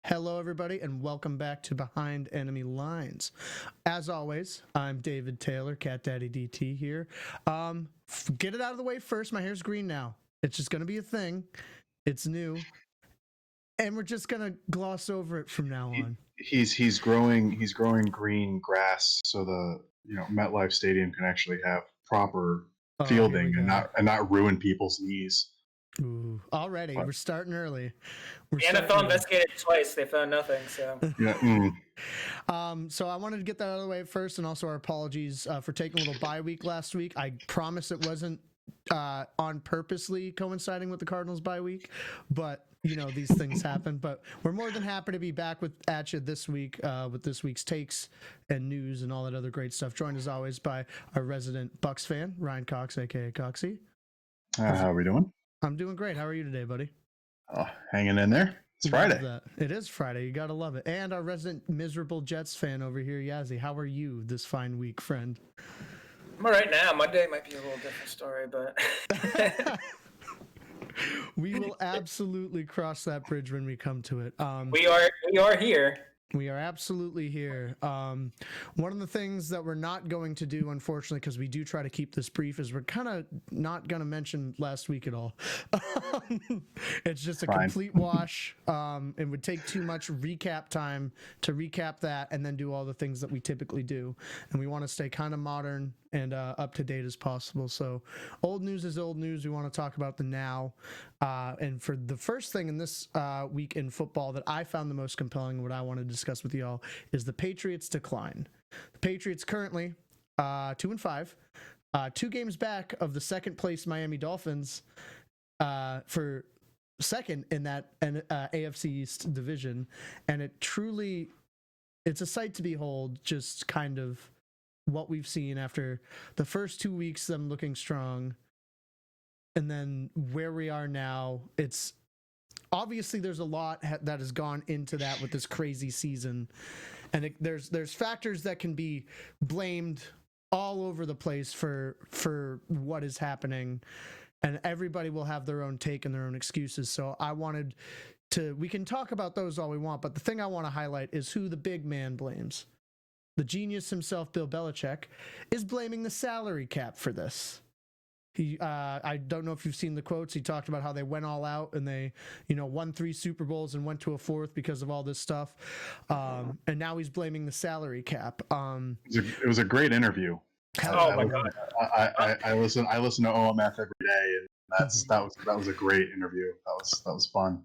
Hello, everybody, and welcome back to Behind Enemy Lines. As always, I'm David Taylor, Cat Daddy DT here. Get it out of the way first. My hair's green now. It's just going to be a thing. It's new, and we're just going to gloss over it from now on. He's growing green grass so the MetLife Stadium can actually have proper fielding and not ruin people's knees. Ooh, already we're starting early. The NFL investigated twice; they found nothing. So So I wanted to get that out of the way first, and also our apologies for taking a little bye week last week. I promise it wasn't on purposely coinciding with the Cardinals bye week, but these things happen. But we're more than happy to be back at you this week with this week's takes and news and all that other great stuff. Joined as always by our resident Bucks fan, Ryan Cox, aka Coxie. How are we doing? I'm doing great. How are you today, buddy? Hanging in there. It's Friday. It is Friday. You gotta love it. And our resident miserable Jets fan over here, Yazzie. How are you this fine week, friend? I'm all right now. Monday might be a little different story, but we will absolutely cross that bridge when we come to it. We are here. We are absolutely here. One of the things that we're not going to do, unfortunately, because we do try to keep this brief, is we're kind of not going to mention last week at all. It's just a complete wash. It would take too much recap time to recap that and then do all the things that we typically do. And we want to stay kind of modern and up to date as possible. So old news is old news. We want to talk about the now. And for the first thing in this week in football that I found the most compelling, what I want to discuss with y'all, is the Patriots' decline. The Patriots currently 2-5, 2 games back of the second place Miami Dolphins for second in that AFC East division. And it's a sight to behold, just kind of what we've seen after the first 2 weeks, them looking strong, and then where we are now. It's obviously there's a lot that has gone into that with this crazy season, and there's factors that can be blamed all over the place for what is happening, and everybody will have their own take and their own excuses. So we can talk about those all we want, but the thing I want to highlight is who the big man blames. The genius himself, Bill Belichick, is blaming the salary cap for this. I don't know if you've seen the quotes. He talked about how they went all out and they, won 3 Super Bowls and went to a 4th because of all this stuff. And now he's blaming the salary cap. It was a great interview. My God! I listen to OMF every day, and that was a great interview. That was fun.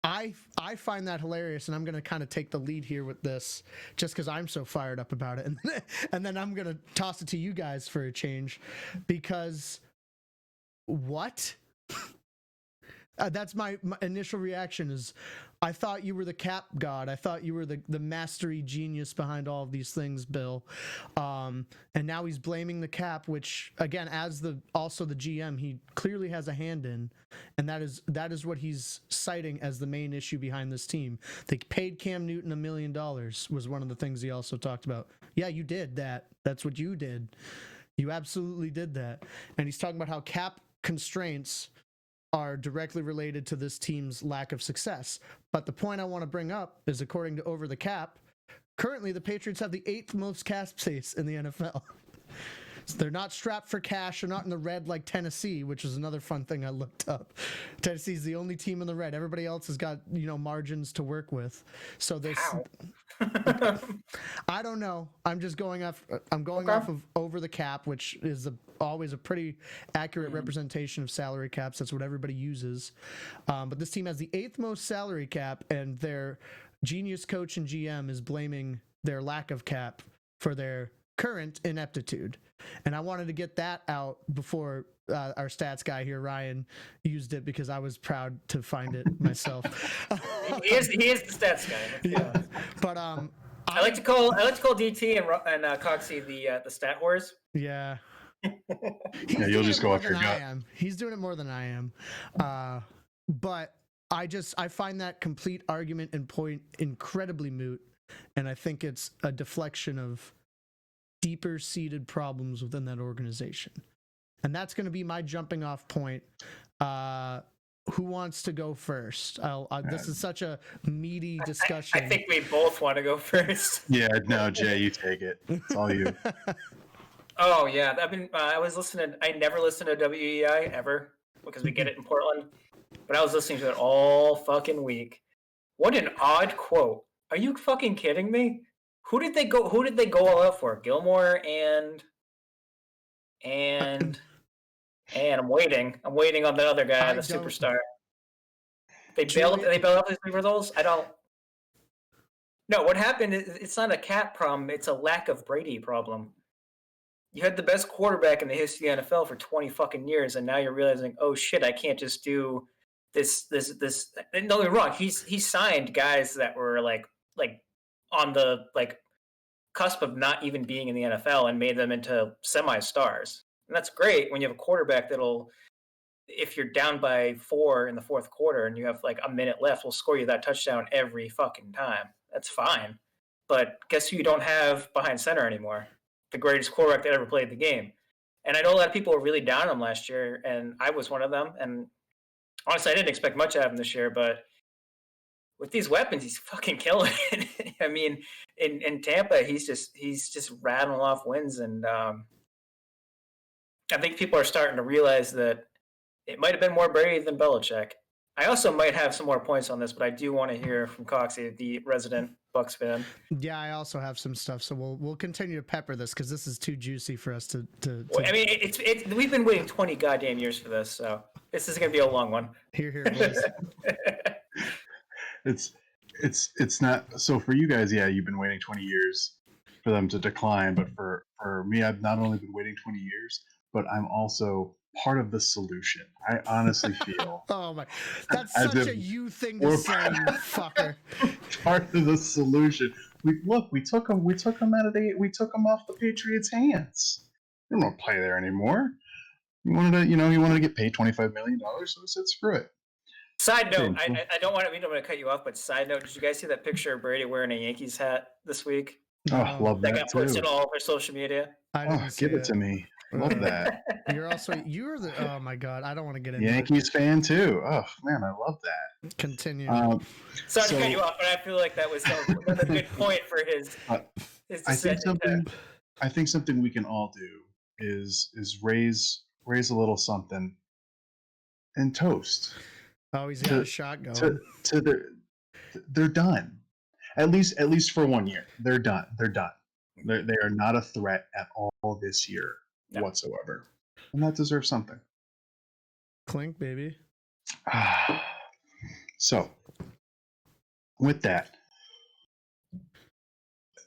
I find that hilarious, and I'm going to kind of take the lead here with this just because I'm so fired up about it. And then I'm going to toss it to you guys for a change, because what? That's my initial reaction is, I thought you were the cap god. I thought you were the mastery genius behind all of these things, Bill. And now he's blaming the cap, which, again, as also the GM, he clearly has a hand in. And that is what he's citing as the main issue behind this team. They paid Cam Newton $1 million was one of the things he also talked about. Yeah, you did that. That's what you did. You absolutely did that. And he's talking about how cap constraints are directly related to this team's lack of success. But the point I want to bring up is, according to Over the Cap, currently the Patriots have the 8th most cap space in the NFL. So they're not strapped for cash. They're not in the red like Tennessee, which is another fun thing I looked up. Tennessee's the only team in the red. Everybody else has got, margins to work with. So this, I don't know. I'm just going off. I'm going off of Over the Cap, which is always a pretty accurate representation of salary caps. That's what everybody uses. But this team has the 8th most salary cap, and their genius coach and GM is blaming their lack of cap for their current ineptitude. And I wanted to get that out before our stats guy here, Ryan, used it, because I was proud to find it myself. He is the stats guy. Yeah, but I like to call DT and Coxie the stat whores. Yeah. You'll just go off your gut. He's doing it more than I am. But I find that complete argument and point incredibly moot, and I think it's a deflection of deeper seated problems within that organization. And that's going to be my jumping off point who wants to go first? This is such a meaty I discussion. think we both want to go first. Yeah, no, Jay, you take it. It's all you. Oh yeah, I was listening. I never listened to WEI ever because we get it in Portland, but I was listening to it all fucking week. What an odd quote! Are you fucking kidding me? Who did they go? Who did they go all out for? Gilmore and I'm waiting. I'm waiting on the other guy, I the don't- superstar. They bailed. Julian- They bailed out his liberals. I don't. No, what happened is it's not a Cat problem. It's a lack of Brady problem. You had the best quarterback in the history of the NFL for 20 fucking years, and now you're realizing, oh shit, I can't just do this. And don't get me wrong. He signed guys that were like on the cusp of not even being in the NFL and made them into semi-stars. And that's great when you have a quarterback that'll, if you're down by 4 in the fourth quarter and you have like a minute left, will score you that touchdown every fucking time. That's fine. But guess who you don't have behind center anymore? The greatest quarterback that ever played the game. And I know a lot of people were really down on him last year, and I was one of them. And honestly, I didn't expect much out of him this year, but with these weapons, he's fucking killing it. I mean, in Tampa, he's just rattling off wins, and I think people are starting to realize that it might have been more Brady than Belichick. I also might have some more points on this, but I do want to hear from Coxie, the resident Bucks fan. Yeah, I also have some stuff, so we'll continue to pepper this because this is too juicy for us to. Well, I mean, it's we've been waiting 20 goddamn years for this, so this is going to be a long one. Here, boys. It's not so for you guys. Yeah, you've been waiting 20 years for them to decline, but for me, I've not only been waiting 20 years, but I'm also part of the solution. I honestly feel. Oh my, that's As such if a you thing to say, you fucker. Part of the solution. We took them off the Patriots' hands. They don't play there anymore. You wanted to get paid $25 million, so we said screw it. Side note, Okay. I don't want to cut you off, but side note, did you guys see that picture of Brady wearing a Yankees hat this week? Oh, love That that got posted too. all over social media. I didn't Oh, see give it to me. Love that. You're the oh my god, I don't want to get into Yankees fan too. Oh man, I love that. it. Continue. Sorry to cut you off, but I feel like that was another good point for his I think something we can all do is raise a little something and toast. Oh, he's got a shot going. They're done. At least for 1 year. They're done. They are not a threat at all this year whatsoever. And that deserves something. Clink, baby. So, with that,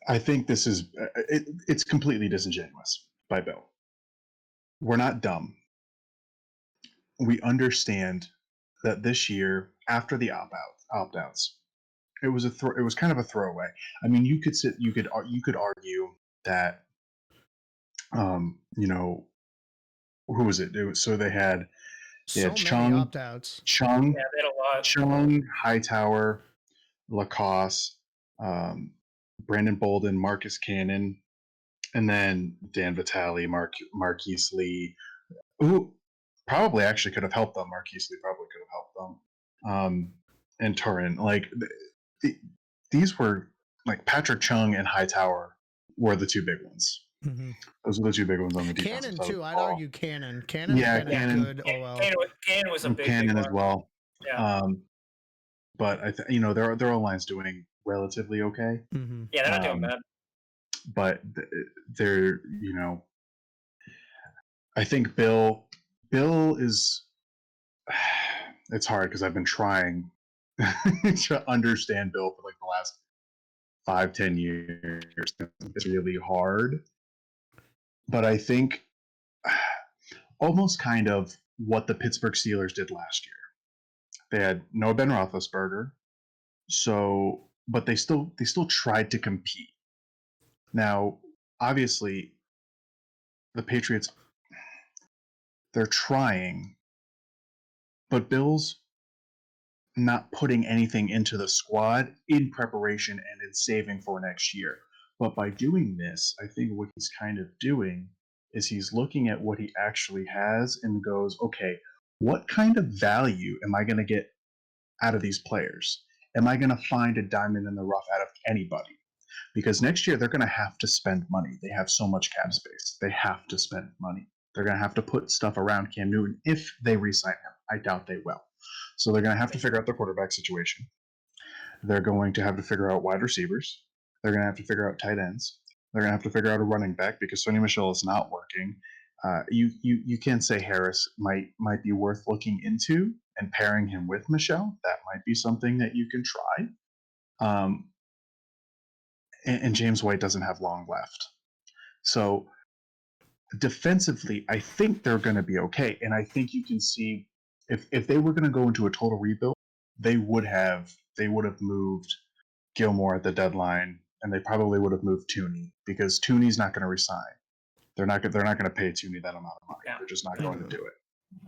I think this is it's completely disingenuous by Bill. We're not dumb. We understand that this year, after the opt-outs, it was kind of a throwaway. I mean, you could argue that, who was it? So they had Many opt-outs. Chung, Yeah, they had a lot. Chung, Hightower, Lacoste, Brandon Bolden, Marcus Cannon, and then Dan Vitale, Marquise Lee, who probably actually could have helped them. Marquise Lee probably could have helped them. And Turin, these were like Patrick Chung and Hightower were the two big ones. Mm-hmm. Those were the two big ones on the defense. Cannon too. I'd argue Cannon. Cannon's been a good OL. Cannon was a big Cannon as well. Yeah. But I think their O-line's doing relatively okay. Mm-hmm. Yeah, they're not doing bad. But they're I think Bill is. It's hard because I've been trying to understand Bill for like the last 5-10 years. It's really hard. But I think almost kind of what the Pittsburgh Steelers did last year. They had no Ben Roethlisberger, but they still tried to compete. Now, obviously, the Patriots, they're trying, but Bill's not putting anything into the squad in preparation and in saving for next year. But by doing this, I think what he's kind of doing is he's looking at what he actually has and goes, okay, what kind of value am I going to get out of these players? Am I going to find a diamond in the rough out of anybody? Because next year they're going to have to spend money. They have so much cap space. They have to spend money. They're going to have to put stuff around Cam Newton if they re-sign him. I doubt they will. So they're going to have to figure out their quarterback situation. They're going to have to figure out wide receivers. They're going to have to figure out tight ends. They're going to have to figure out a running back because Sonny Michel is not working. You can say Harris might be worth looking into and pairing him with Michel. That might be something that you can try. And James White doesn't have long left. So defensively, I think they're going to be okay. And I think you can see if they were going to go into a total rebuild, they would have moved Gilmore at the deadline, and they probably would have moved Tooney because Tooney's not going to resign. They're not going to pay Tooney that amount of money. Yeah. They're just not going to do it.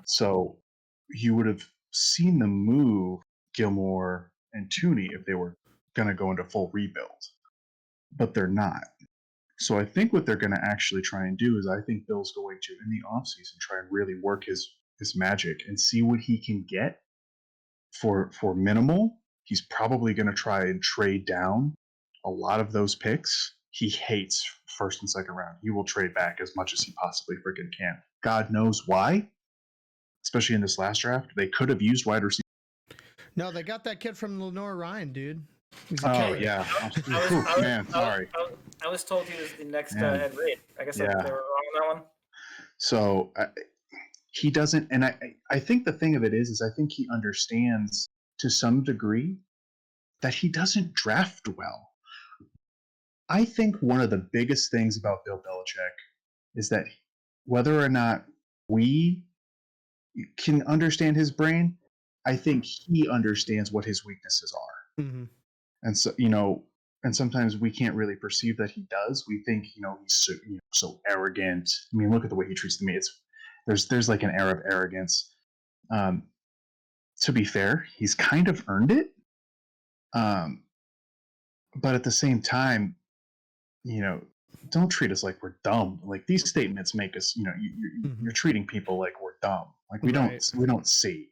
So you would have seen them move Gilmore and Tooney if they were going to go into full rebuild, but they're not. So I think what they're going to actually try and do is I think Bill's going to, in the offseason, try and really work his magic and see what he can get for minimal. He's probably going to try and trade down a lot of those picks. He hates first and second round. He will trade back as much as he possibly freaking can. God knows why, especially in this last draft. They could have used wide receiver. No, they got that kid from Lenore Ryan, dude. Oh, yeah. Man, sorry. I was told he was the next head rate. I guess they were wrong on that one. So he doesn't, and I think the thing of it is I think he understands to some degree that he doesn't draft well. I think one of the biggest things about Bill Belichick is that whether or not we can understand his brain, I think he understands what his weaknesses are. Mm-hmm. And so, and sometimes we can't really perceive that he does. We think, he's so arrogant. I mean, look at the way he treats the mates. There's like an air of arrogance. To be fair, he's kind of earned it. But at the same time, don't treat us like we're dumb. Like these statements make us, you're treating people like we're dumb. Like we don't see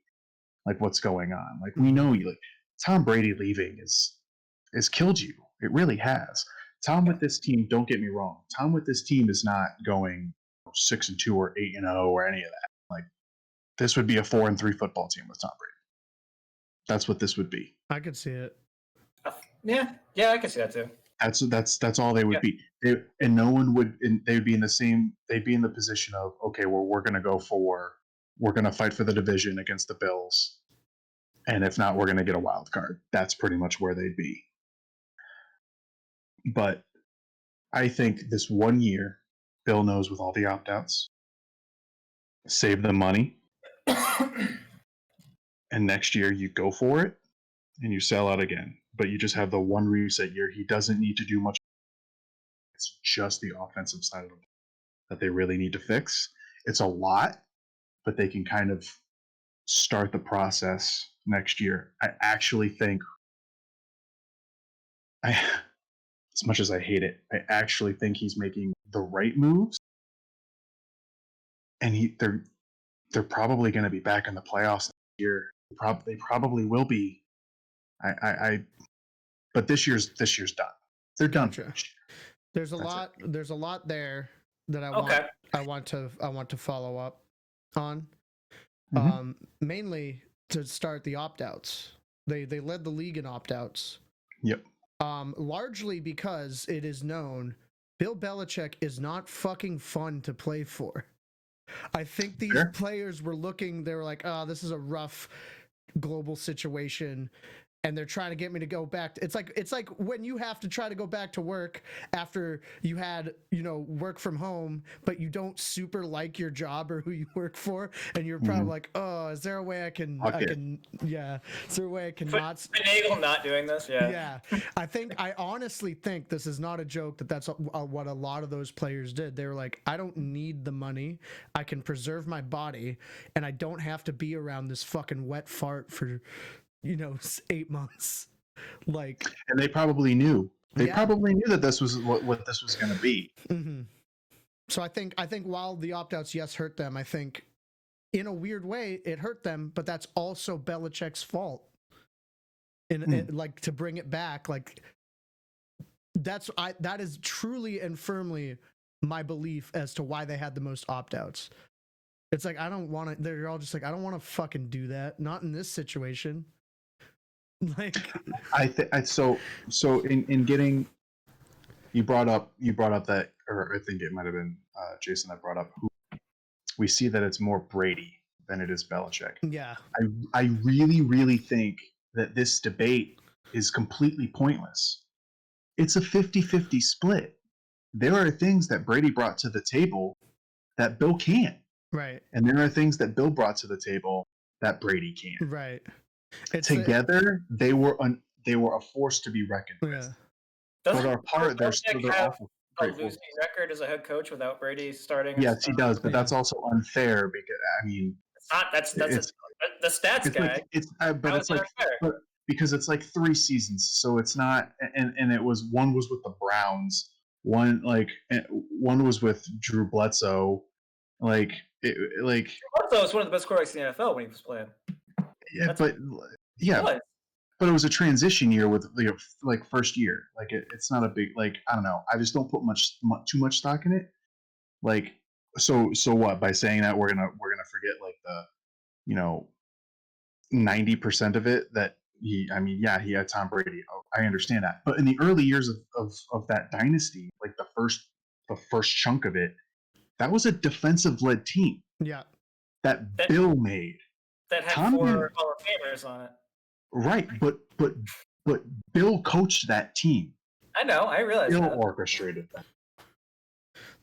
like what's going on. Like we know you. Like Tom Brady leaving has killed you. It really has. Tom with this team, don't get me wrong. Tom with this team is not going 6-2 or 8-0 or any of that. Like this would be a 4-3 football team with Tom Brady. That's what this would be. I could see it. Yeah, I can see that too. That's all they would be. And no one would. And they'd be in the same. They'd be in the position of okay, well, we're going to fight for the division against the Bills, and if not, we're going to get a wild card. That's pretty much where they'd be. But I think this 1 year, Bill knows with all the opt-outs, save the money, and next year you go for it and you sell out again. But you just have the one reset year. He doesn't need to do much. It's just the offensive side of it that they really need to fix. It's a lot, but they can kind of start the process next year. I actually think, as much as I hate it, I actually think he's making the right moves, and they're probably going to be back in the playoffs next year. They probably will be. But this year's done. They're done. Gotcha. There's a lot there that I want to follow up on. Mm-hmm. Mainly to start the opt-outs. They led the league in opt-outs. Yep. Largely because it is known Bill Belichick is not fucking fun to play for. I think these players were looking, they were like, oh, this is a rough global situation, and they're trying to get me to go back. It's like when you have to try to go back to work after you had, work from home, but you don't super like your job or who you work for, and you're probably like, oh, is there a way I can, is there a way I can not finagle not doing this? Yeah. I honestly think this is not a joke, that's what a lot of those players did. They were like, I don't need the money. I can preserve my body, and I don't have to be around this fucking wet fart for 8 months. And they probably knew. They probably knew that this was what this was going to be. Mm-hmm. So I think while the opt-outs hurt them, I think in a weird way, it hurt them, but that's also Belichick's fault. Like, to bring it back, like, that is truly and firmly my belief as to why they had the most opt-outs. It's like, I don't want to, they're all just like, I don't want to fucking do that. Not in this situation. Like, so in getting, you brought up that, or I think it might have been Jason that brought up, we see that it's more Brady than it is Belichick. yeah. I really, really think that this debate is completely pointless. It's a 50-50 split. There are things that Brady brought to the table that Bill can't. Right. And there are things that Bill brought to the table that Brady can't. Right. Together, they were a force to be reckoned with. Doesn't but apart, they're awful. A losing record as a head coach without Brady starting. Yes, he does, but that's also unfair because I mean, it's not. That's the stats guy. Because it's like 3 seasons, so it's not. And it was one was with the Browns, one was with Drew Bledsoe, Drew Bledsoe was one of the best quarterbacks in the NFL when he was playing. But it was a transition year with first year. Like it's not a big I don't know. I just don't put too much stock in it. Like so what? By saying that we're gonna forget like the 90% of it that he had Tom Brady. Oh, I understand that. But in the early years of that dynasty, like the first chunk of it, that was a defensive led team. Yeah. That Bill made. That had 4 Hall of Famers on it. Right, but Bill coached that team. I know, I realize Bill that. orchestrated that.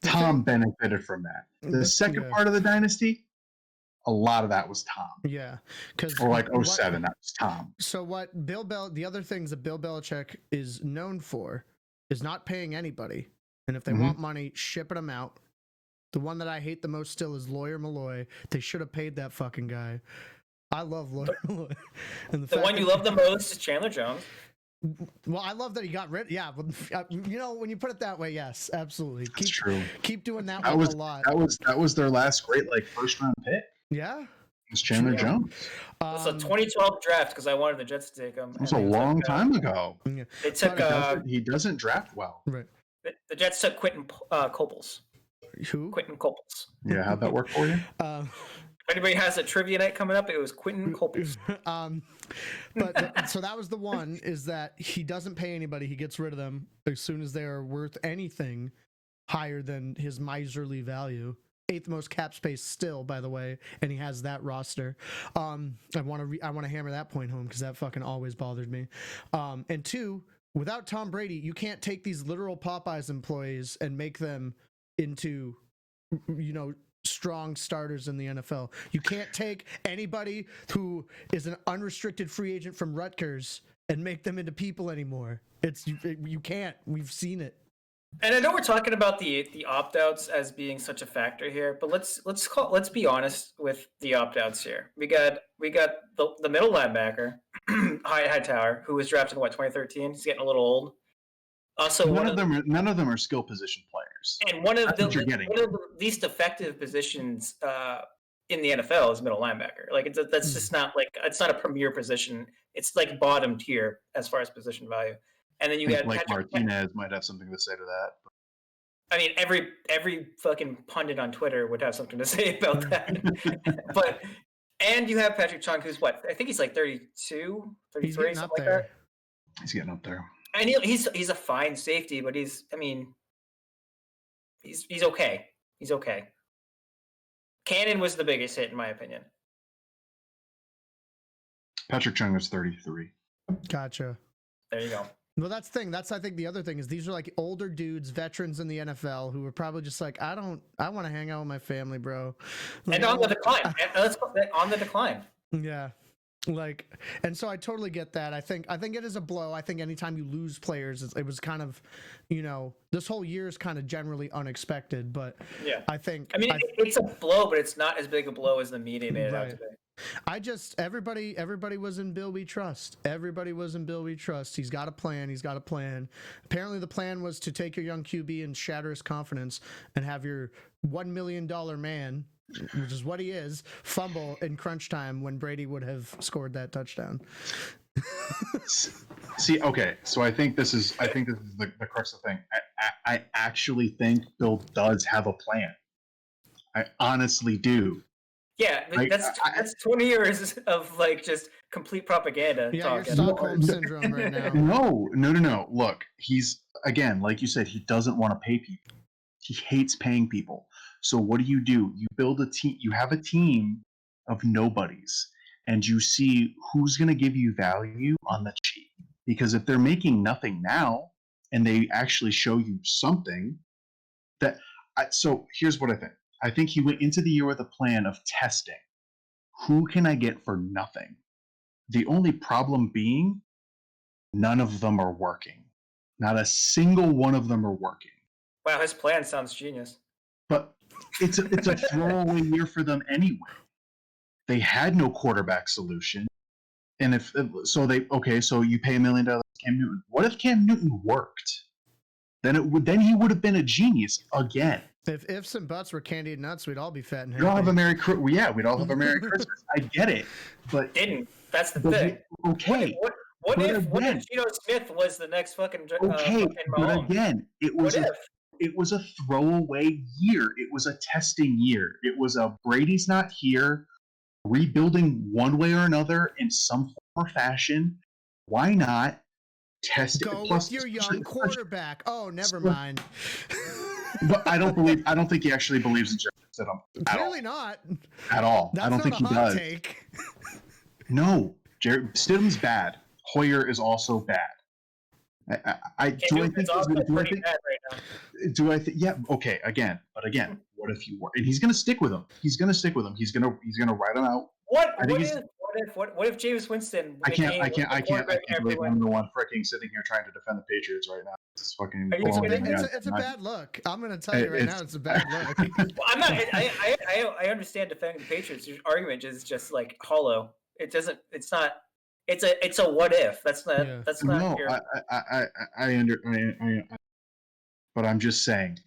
Tom benefited from that. The second part of the dynasty, a lot of that was Tom. Yeah, or like 07, that was Tom. So what the other things that Bill Belichick is known for is not paying anybody, and if they want money, shipping them out. The one that I hate the most still is Lawyer Malloy. They should have paid that fucking guy. I love Lawyer Malloy. And the one you love the most is Chandler Jones. Well, I love that he got rid. Yeah, but when you put it that way, yes, absolutely. That's true. Keep doing that one a lot. That was their last great first round pick. Yeah. It was Chandler Jones. It was a 2012 draft because I wanted the Jets to take him. It was a long time ago. Yeah. They took. He doesn't draft well. Right. The Jets took Quentin Coples. Who? Quentin Coples. Yeah, how'd that work for you? If anybody has a trivia night coming up, it was Quentin Coples. So that was the one, is that he doesn't pay anybody. He gets rid of them as soon as they are worth anything higher than his miserly value. 8th most cap space still, by the way, and he has that roster. I want to hammer that point home because that fucking always bothered me. And 2, without Tom Brady, you can't take these literal Popeyes employees and make them into, strong starters in the NFL. You can't take anybody who is an unrestricted free agent from Rutgers and make them into people anymore. You can't. We've seen it. And I know we're talking about the opt-outs as being such a factor here, but let's be honest with the opt-outs here. We got the middle linebacker, Hightower, who was drafted in 2013. He's getting a little old. Also, none of them are skill position players. And one of the least effective positions in the NFL is middle linebacker. Like that's just not it's not a premier position. It's like bottom tier as far as position value. And then you got Martinez might have something to say to that. I mean, every fucking pundit on Twitter would have something to say about that. And you have Patrick Chung, who's what? I think he's like 32, 33, something like that. He's getting up there. And he's a fine safety, but he's okay. He's okay. Cannon was the biggest hit, in my opinion. Patrick Chung was 33. Gotcha. There you go. Well, that's the thing. That's, I think, the other thing is these are like older dudes, veterans in the NFL, who are probably just like, I want to hang out with my family, bro. Like, and on the decline. Let's go on the decline. Yeah. And so I totally get that. I think it is a blow. I think anytime you lose players, it was kind of, this whole year is kind of generally unexpected, but yeah, it's a blow, but it's not as big a blow as the media made it out to be. Everybody was in Bill we trust. Everybody was in Bill we trust. He's got a plan. Apparently the plan was to take your young QB and shatter his confidence and have your $1 million man which is what he is, fumble in crunch time when Brady would have scored that touchdown. See, okay, so I think this is the crux of the thing. I actually think Bill does have a plan. I honestly do. Yeah, that's 20 years of like just complete propaganda Yeah, talk. you're Stockholm syndrome right now. No. Look, he's again, like you said, he doesn't want to pay people. He hates paying people. So what do? You build a team. You have a team of nobodies, and you see who's going to give you value on the cheap. Because if they're making nothing now, and they actually show you something, so here's what I think. I think he went into the year with a plan of testing. Who can I get for nothing? The only problem being, none of them are working. Not a single one of them are working. Wow, his plan sounds genius. But it's a throwaway year for them anyway. They had no quarterback solution, and so you pay $1 million to Cam Newton. What if Cam Newton worked? Then he would have been a genius again. If ifs and buts were candied nuts, we'd all be fat and happy. We'd all have a Merry Christmas. I get it, but didn't. That's the thing. Okay. What if Geno Smith was the next fucking okay, but Mahomes? Again, it was a throwaway year. It was a testing year. It was a Brady's not here, rebuilding one way or another in some form or fashion. Why not test it? Go with your young quarterback. Oh, never mind. But I don't think he actually believes in Jared Stidham. Clearly not. At all. That's I don't think he does. Take. No, Jared Stidham's bad. Hoyer is also bad. Yeah, okay, again, what if you were? And he's gonna stick with him. He's gonna write him out. What if Jameis Winston? I can't believe I'm the one freaking sitting here trying to defend the Patriots right now. It's fucking. It's a bad look. I'm gonna tell you right now, it's a bad look. Well, I'm not. I understand defending the Patriots. Your argument is just like hollow. It doesn't. It's not. It's a what if. That's not. Yeah. That's not. No, your... but I'm just saying.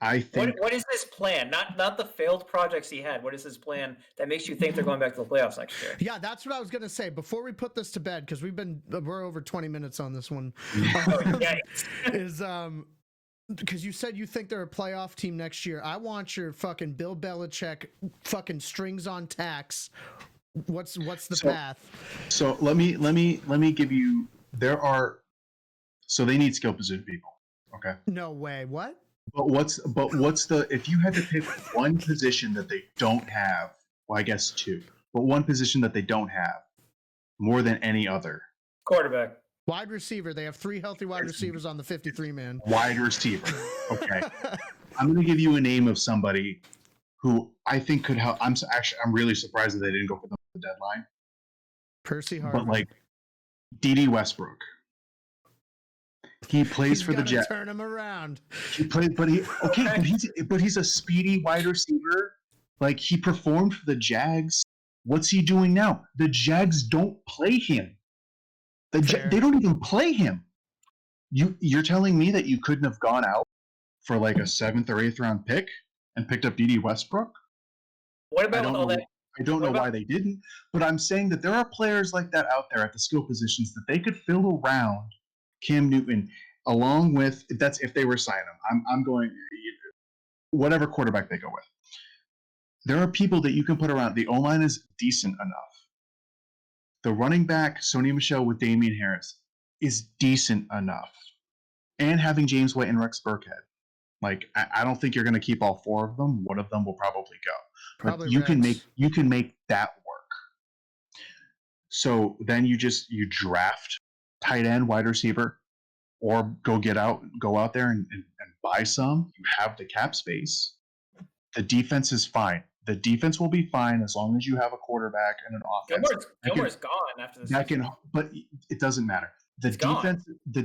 I think. What is this plan? Not the failed projects he had. What is his plan that makes you think they're going back to the playoffs next year? Yeah, that's what I was gonna say before we put this to bed, because we're over 20 minutes on this one. Because you said you think they're a playoff team next year. I want your fucking Bill Belichick fucking strings on tax. What's the path? So let me give you. So they need skill position people. Okay. No way. What? But what's the if you had to pick one position that they don't have? Well, I guess two, but one position that they don't have more than any other. Quarterback. Wide receiver. They have 3 healthy wide receivers on the 53-man. Wide receiver. Okay. I'm going to give you a name of somebody who I think could help. I'm really surprised that they didn't go for them at the deadline. Percy Harvin. But like D.D. Westbrook. He plays for the Jets. Turn him around. He played, but he's a speedy wide receiver. Like he performed for the Jags. What's he doing now? The Jags don't play him. They don't even play him. You're telling me that you couldn't have gone out for like a 7th or 8th round pick and picked up D.D. Westbrook? What about all that? I don't know why they didn't, but I'm saying that there are players like that out there at the skill positions that they could fill around Cam Newton, along with that's if they were signing him. I'm going whatever quarterback they go with. There are people that you can put around. The O-line is decent enough. The running back, Sony Michel with Damian Harris, is decent enough. And having James White and Rex Burkhead. Like, I don't think you're going to keep all 4 of them. One of them will probably go. But you can make that work. So then you draft tight end, wide receiver, or go out there and buy some. You have the cap space. The defense is fine. The defense will be fine as long as you have a quarterback and an offense. Gilmore's gone after this. But it doesn't matter. The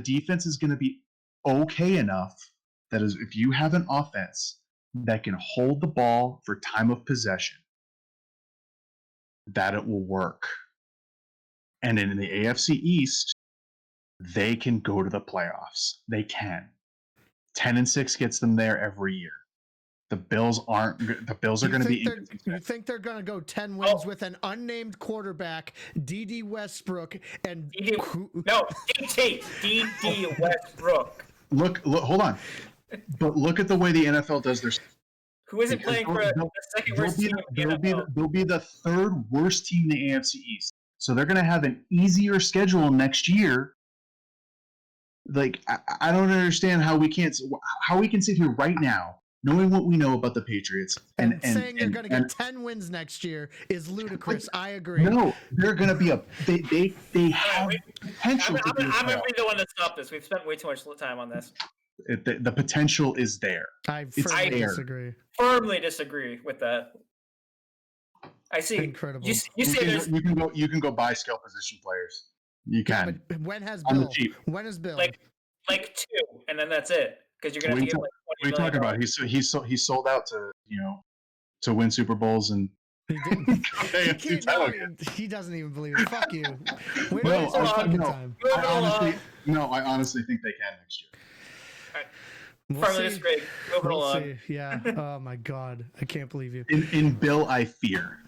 defense is going to be okay enough that is if you have an offense that can hold the ball for time of possession, that it will work. And in the AFC East, they can go to the playoffs. They can. 10-6 gets them there every year. The Bills aren't. The Bills are going to be. You think they're going to go 10 wins with an unnamed quarterback, D.D. Westbrook, and D.D. Westbrook. Look, hold on. But look at the way the NFL does their. Who isn't playing for the second worst team in the NFL? They'll be the third worst team in the AFC East. So they're going to have an easier schedule next year. Like, I don't understand how we can sit here right now, knowing what we know about the Patriots, and saying they're going to get 10 wins next year is ludicrous. I agree. No, they're going to be they have potential. I'm going to be the one to stop this. We've spent way too much time on this. The potential is there. I disagree. Firmly disagree with that. I see. Incredible. You can go buy skill position players. You can. But when has Bill? When is Bill? Like 2, and then that's it. Because you're gonna have to get like $20 What are you talking about? He's sold out to win Super Bowls and. He doesn't even believe it. Fuck you. I honestly think they can next year. We'll see. Yeah. Oh my God, I can't believe you. In Bill, I fear.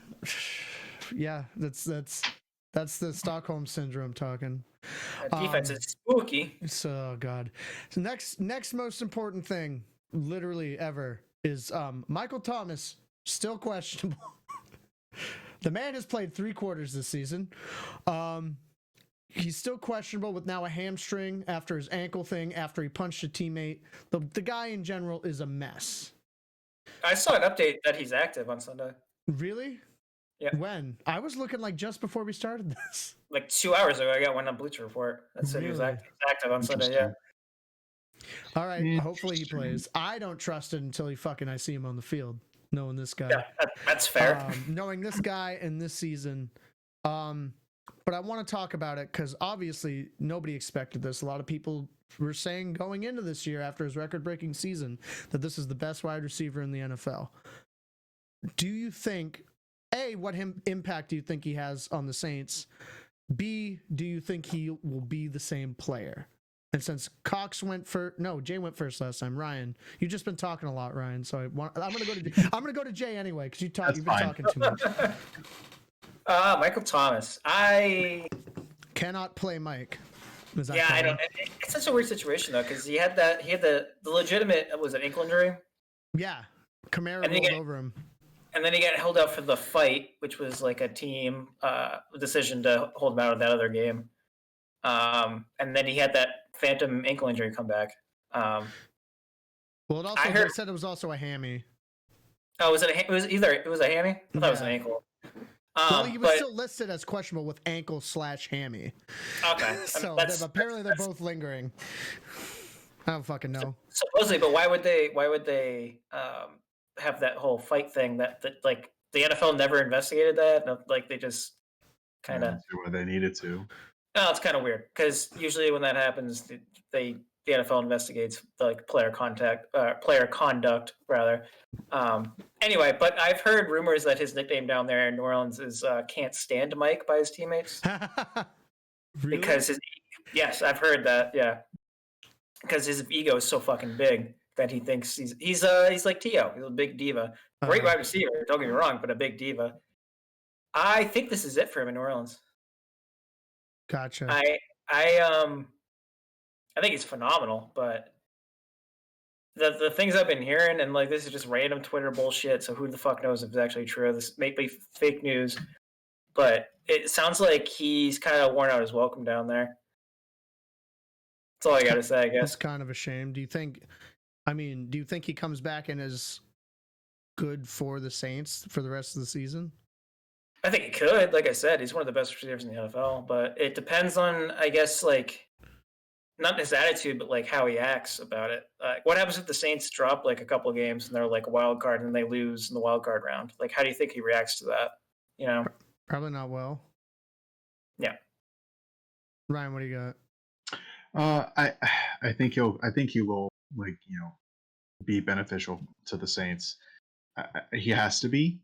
Yeah, that's the Stockholm syndrome talking. That defense is spooky. So God. So next most important thing, literally ever, is Michael Thomas still questionable. The man has played 3 quarters this season. He's still questionable with now a hamstring after his ankle thing, after he punched a teammate. The guy in general is a mess. I saw an update that he's active on Sunday. Really? Yeah. When? I was looking like just before we started this. Like 2 hours ago, I got one on Bleacher Report that said he was active on Sunday, yeah. All right, hopefully he plays. I don't trust it until I see him on the field, knowing this guy. Yeah, that's fair. Knowing this guy and this season. But I want to talk about it because obviously nobody expected this. A lot of people were saying going into this year after his record-breaking season that this is the best wide receiver in the NFL. Do you think, A, what impact do you think he has on the Saints? B, do you think he will be the same player? And since Cox Jay went first last time. Ryan, you've just been talking a lot, Ryan. So I'm gonna go to Jay anyway because you've been talking too much. Michael Thomas. I cannot play Mike. I don't. It's such a weird situation though because he had the legitimate was an ankle injury. Yeah, Kamara rolled over him. And then he got held out for the fight, which was like a team decision to hold him out of that other game. And then he had that phantom ankle injury come back. Well, they said it was also a hammy. Oh, was it? It was a hammy. I thought it was an ankle. Well, he was still listed as questionable with ankle/hammy. Okay. So apparently they're both lingering. I don't fucking know. Supposedly, but why would they have that whole fight thing that like the NFL never investigated that? Like they just kind of why they needed to. No, it's kind of weird because usually when that happens, the NFL investigates like player conduct rather. Anyway, but I've heard rumors that his nickname down there in New Orleans is "Can't Stand Mike" by his teammates. Really? Because yes, I've heard that. Yeah, because his ego is so fucking big that he thinks he's like T.O. He's a big diva, great wide receiver. Don't get me wrong, but a big diva. I think this is it for him in New Orleans. Gotcha. I think he's phenomenal, but the things I've been hearing, and like this is just random Twitter bullshit, so who the fuck knows if it's actually true. This may be fake news, but it sounds like he's kind of worn out his welcome down there. That's all I gotta say, I guess. It's kind of a shame. Do you think he comes back and is good for the Saints for the rest of the season? I think he could. Like I said, he's one of the best receivers in the NFL, but it depends on, I guess, like, not his attitude, but like how he acts about it. What happens if the Saints drop like a couple of games and they're like a wild card and they lose in the wild card round? Like, how do you think he reacts to that? You know, probably not well. Yeah. Ryan, what do you got? I think he will like be beneficial to the Saints. He has to be.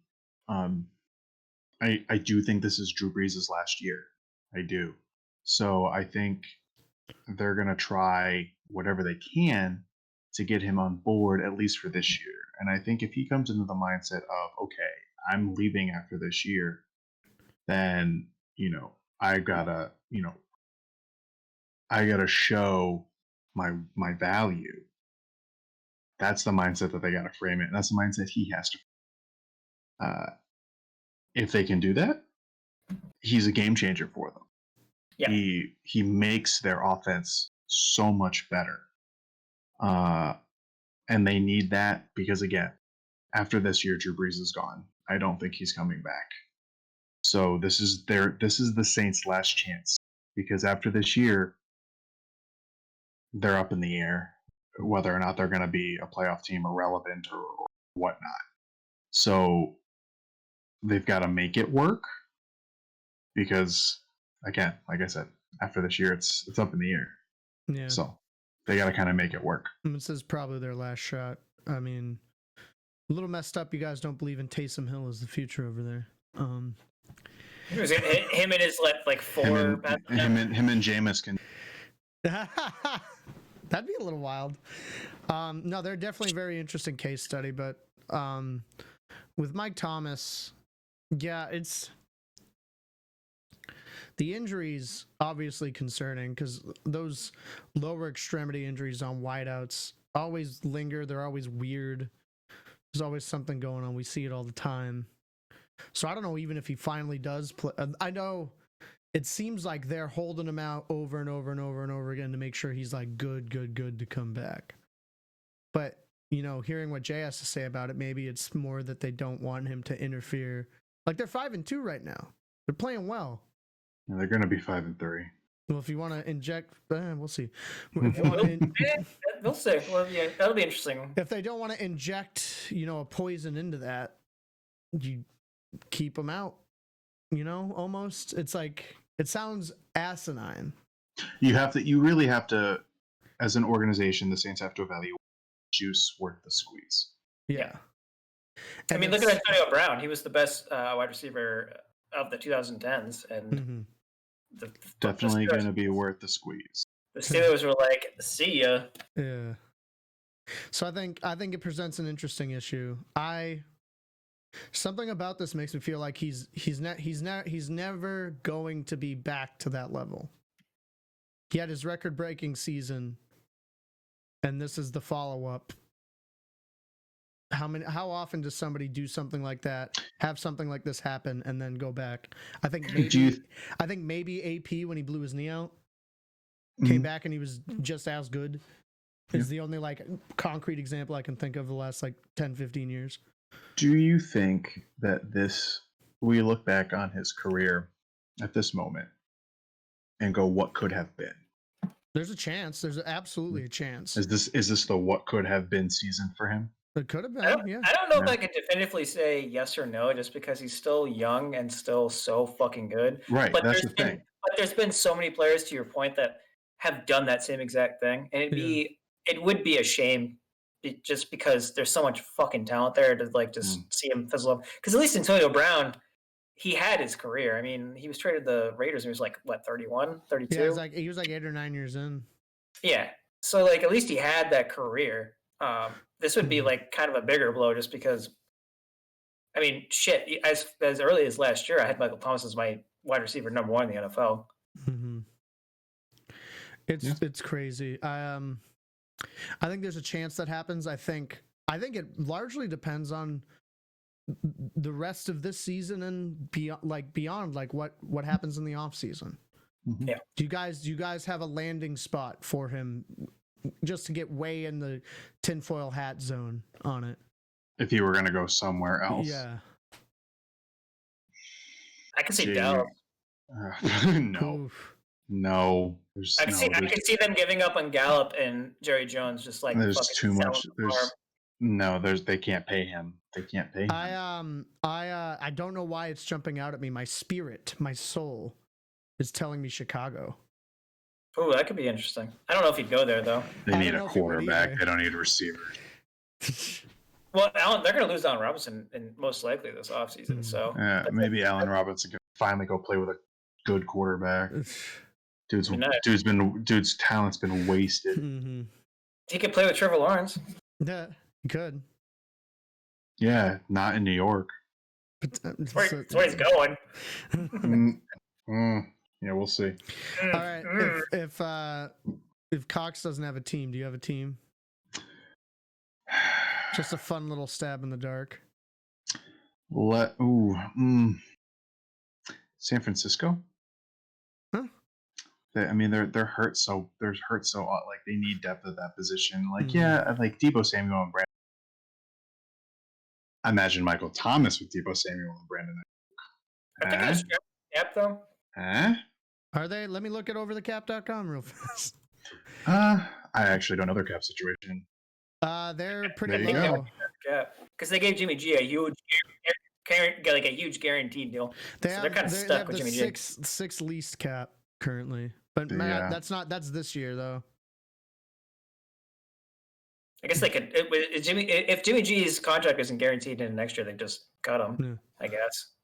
I do think this is Drew Brees' last year. I do. So I think they're going to try whatever they can to get him on board at least for this year. And I think if he comes into the mindset of, okay, I'm leaving after this year, then, I gotta, I gotta show my value. That's the mindset that they gotta frame it. And that's the mindset he has to. Uh, if they can do that, he's a game changer for them. Yeah. He makes their offense so much better. And they need that because, again, after this year, Drew Brees is gone. I don't think he's coming back. So this is the Saints' last chance, because after this year, they're up in the air whether or not they're going to be a playoff team, irrelevant or whatnot. So they've got to make it work, because, again, like I said, after this year, it's up in the air. Yeah. So they got to kind of make it work. This is probably their last shot. I mean, a little messed up. You guys don't believe in Taysom Hill as the future over there. It was him and his like four. Him and Jameis can. That'd be a little wild. No, they're definitely a very interesting case study, but with Mike Thomas, yeah, it's the injuries obviously concerning, because those lower extremity injuries on wideouts always linger. They're always weird. There's always something going on. We see it all the time. So I don't know even if he finally does play. I know it seems like they're holding him out over and over and over and over again to make sure he's like good to come back. But, hearing what Jay has to say about it, maybe it's more that they don't want him to interfere. Like, they're 5-2 right now. They're playing well. Yeah, they're going to be 5-3. Well, if you want to inject, we'll see. We'll see. Well, yeah, that'll be interesting. If they don't want to inject, a poison into that, you keep them out. Almost. It's like, it sounds asinine. You really have to, as an organization, the Saints have to evaluate juice worth the squeeze. Yeah. I mean, look at Antonio Brown. He was the best wide receiver of the 2010s, and definitely going to be worth the squeeze. The Steelers were like, "See ya." Yeah. So I think it presents an interesting issue. Something about this makes me feel like he's never going to be back to that level. He had his record-breaking season, and this is the follow-up. How often does somebody do something like that, have something like this happen, and then go back? I think maybe AP, when he blew his knee out, came back and he was just as good. Is the only concrete example I can think of the last 10-15 years. Do you think that we look back on his career at this moment and go, what could have been? There's a chance. There's absolutely a chance. Is this the what could have been season for him? It could have been. I don't know if I can definitively say yes or no, just because he's still young and still so fucking good. Right. But that's the thing. But there's been so many players, to your point, that have done that same exact thing, and it would be a shame, just because there's so much fucking talent there to just see him fizzle up. Because at least Antonio Brown, he had his career. I mean, he was traded to the Raiders and he was 31, 32? Yeah, he was 8 or 9 years in. Yeah. So at least he had that career. This would be kind of a bigger blow, just because, I mean, shit, as early as last year, I had Michael Thomas as my wide receiver number 1 in the NFL. Mm-hmm. It's crazy. I think there's a chance that happens. I think it largely depends on the rest of this season and beyond what happens in the off season. Mm-hmm. Yeah. Do you guys have a landing spot for him, just to get way in the tinfoil hat zone on it? If he were going to go somewhere else. Yeah. I can see Dallas. No. Oof. No. I can see them giving up on Gallup and Jerry Jones, just there's too much. They can't pay him. They can't pay him. I don't know why it's jumping out at me. My spirit, my soul, is telling me Chicago. Oh, that could be interesting. I don't know if he'd go there though. They need a quarterback. They don't need a receiver. Well, they're going to lose Allen Robinson and most likely this offseason. So maybe Allen Robinson can finally go play with a good quarterback. Dude's talent's been wasted. Mm-hmm. He could play with Trevor Lawrence. Yeah, you could. Yeah, not in New York. But, That's where he's going. Yeah, we'll see. All right. If Cox doesn't have a team, do you have a team? Just a fun little stab in the dark. San Francisco. Huh? They're hurt so like they need depth at that position. Like Mhm. like Debo Samuel and Brandon. I imagine Michael Thomas with Debo Samuel and Brandon. I think it's Yep, though. Are they? Let me look at overthecap.com real fast. I actually don't know their cap situation. They're pretty There you low. Yeah, because they gave Jimmy G a huge guaranteed deal. They So have, they're kind of they stuck have with the Jimmy G. six least cap currently. But Matt, that's this year though. I guess they could. If Jimmy G's contract isn't guaranteed in next year, they just cut him. Yeah. I guess.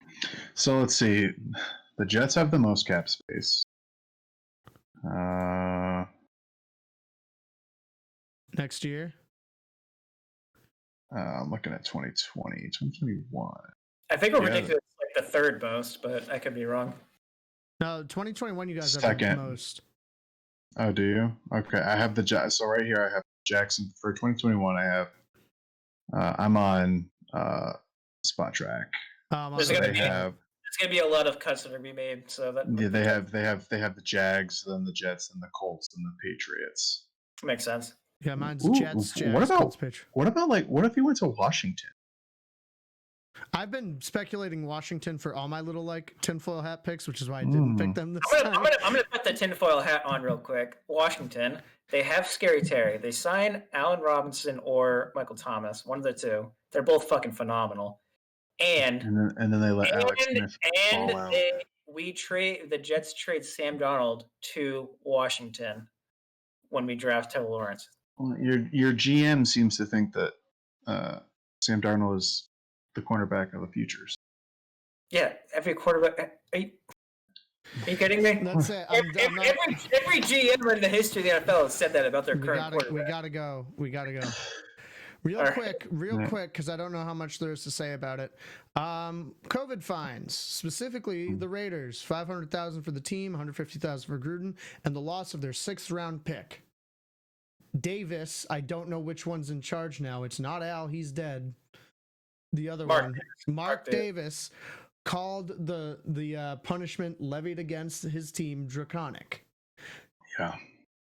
So let's see. The Jets have the most cap space. Next year. I'm looking at 2020, 2021. I think we're predicting it's like the third most, but I could be wrong. No, 2021 you guys have Second. the most. Oh, do you? Okay, I have the Jets. So right here I have Jackson for 2021. I have. I'm on Spot Track. There's gonna be a lot of cuts that are gonna be made. So that they have the Jags, then the Jets, then the Colts, and the Patriots. Makes sense. Yeah, mine's Jets. What about what if he went to Washington? I've been speculating Washington for all my little like tinfoil hat picks, which is why I didn't pick them this time. I'm gonna put the tinfoil hat on real quick. Washington, they have Scary Terry. They sign Allen Robinson or Michael Thomas, one of the two. They're both fucking phenomenal. And then they let Alex Smith fall out. The Jets trade Sam Darnold to Washington when we draft Trevor Lawrence. Well, your GM seems to think that Sam Darnold is the cornerback of the futures. Yeah, every quarterback. Are you kidding me? That's it. Every GM in the history of the NFL has said that about their current quarterback. We gotta go. Real quick, because I don't know how much there is to say about it. COVID fines, specifically the Raiders, $500,000 for the team, $150,000 for Gruden, and the loss of their 6th-round pick. Davis, I don't know which one's in charge now. It's not Al, he's dead. The other one, Mark Davis, called the punishment levied against his team draconic. Yeah.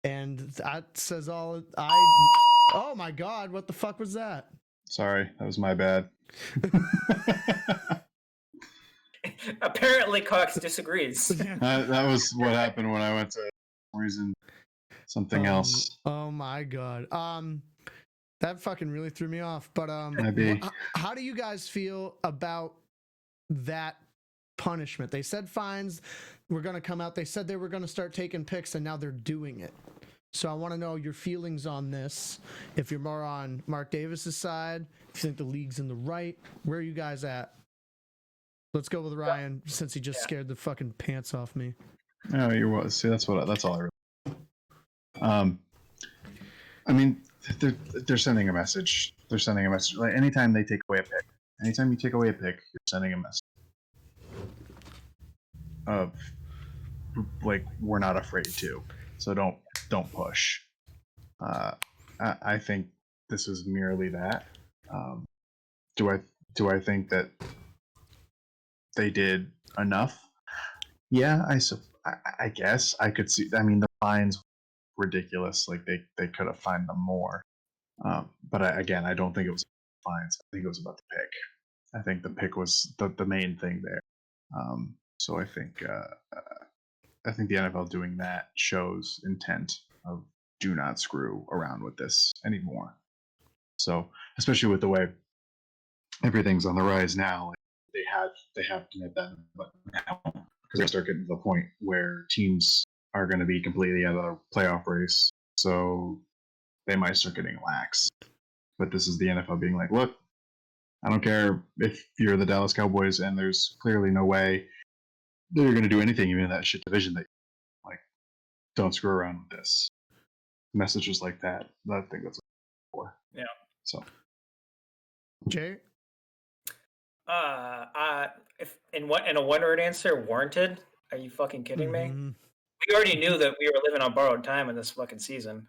And that says all. Oh my God! What the fuck was that? Sorry, that was my bad. Apparently, Cox disagrees. That was what happened when I went to reason something else. Oh my God. That fucking really threw me off. But how do you guys feel about that punishment? They said fines were going to come out. They said they were going to start taking picks, and now they're doing it. So I want to know your feelings on this. If you're more on Mark Davis's side, if you think the league's in the right, where are you guys at? Let's go with Ryan, since he just scared the fucking pants off me. Oh, you're well. See, that's all I really. I mean, they're sending a message. They're sending a message. Like anytime they take away a pick, anytime you take away a pick, you're sending a message of like we're not afraid to. So don't push. I think this is merely that. Do I think that they did enough? Yeah, I guess I could see. I mean, the fines were ridiculous. Like they could have fined them more. But I don't think it was fines. I think it was about the pick. I think the pick was the main thing there. So I think the NFL doing that shows intent of do not screw around with this anymore. So especially with the way everything's on the rise now, like they have to nip that now because they start getting to the point where teams are going to be completely out of the playoff race. So they might start getting lax. But this is the NFL being like, look, I don't care if you're the Dallas Cowboys and there's clearly no way that you're going to do anything even in that shit division that like don't screw around with this. messages like that. I think that's what for. Yeah. So Jay? If in a one-word answer, warranted. Are you fucking kidding me? Mhm. We already knew that we were living on borrowed time in this fucking season.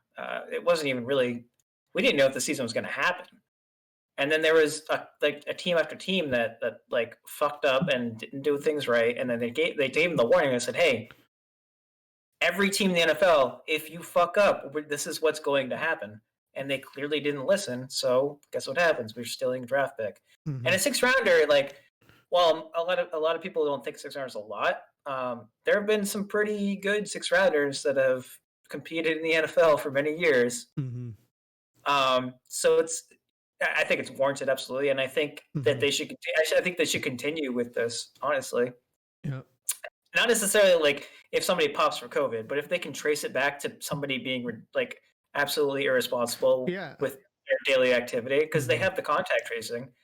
It wasn't even really. We didn't know if the season was going to happen. And then there was a team after team that like fucked up and didn't do things right. And then they gave them the warning and said, "Hey, every team in the NFL, if you fuck up, this is what's going to happen." And they clearly didn't listen. So guess what happens? We're stealing a draft pick. Mhm. And a 6th-rounder, like, well, a lot of people don't think 6th-rounders a lot. There have been some pretty good 6th-rounders that have competed in the NFL for many years. Mhm. So I think it's warranted, absolutely, and I think that Mhm. they should. Actually, I think they should continue with this. Honestly, Yeah. not necessarily like if somebody pops for COVID, but if they can trace it back to somebody being like absolutely irresponsible Yeah. with their daily activity because they Mhm. have the contact tracing,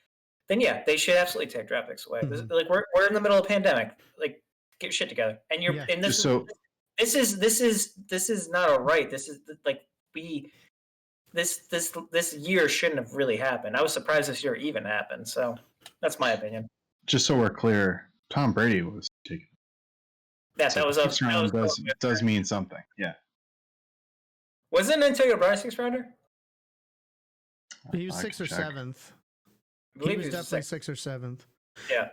then yeah, they should absolutely take draft picks away. Mhm. Like we're in the middle of a pandemic. Like get your shit together, and Yeah. this so is not a right. This is like this year shouldn't have really happened. I was surprised this year even happened. So that's my opinion. just so we're clear, Tom Brady was taken. Yeah, So that was the a sixth round does mean something. Yeah. Wasn't Antonio Brown a 6th-rounder? He was I 6th can or check. 7th. I He believe was he was definitely 6th. 6th or 7th. Yeah.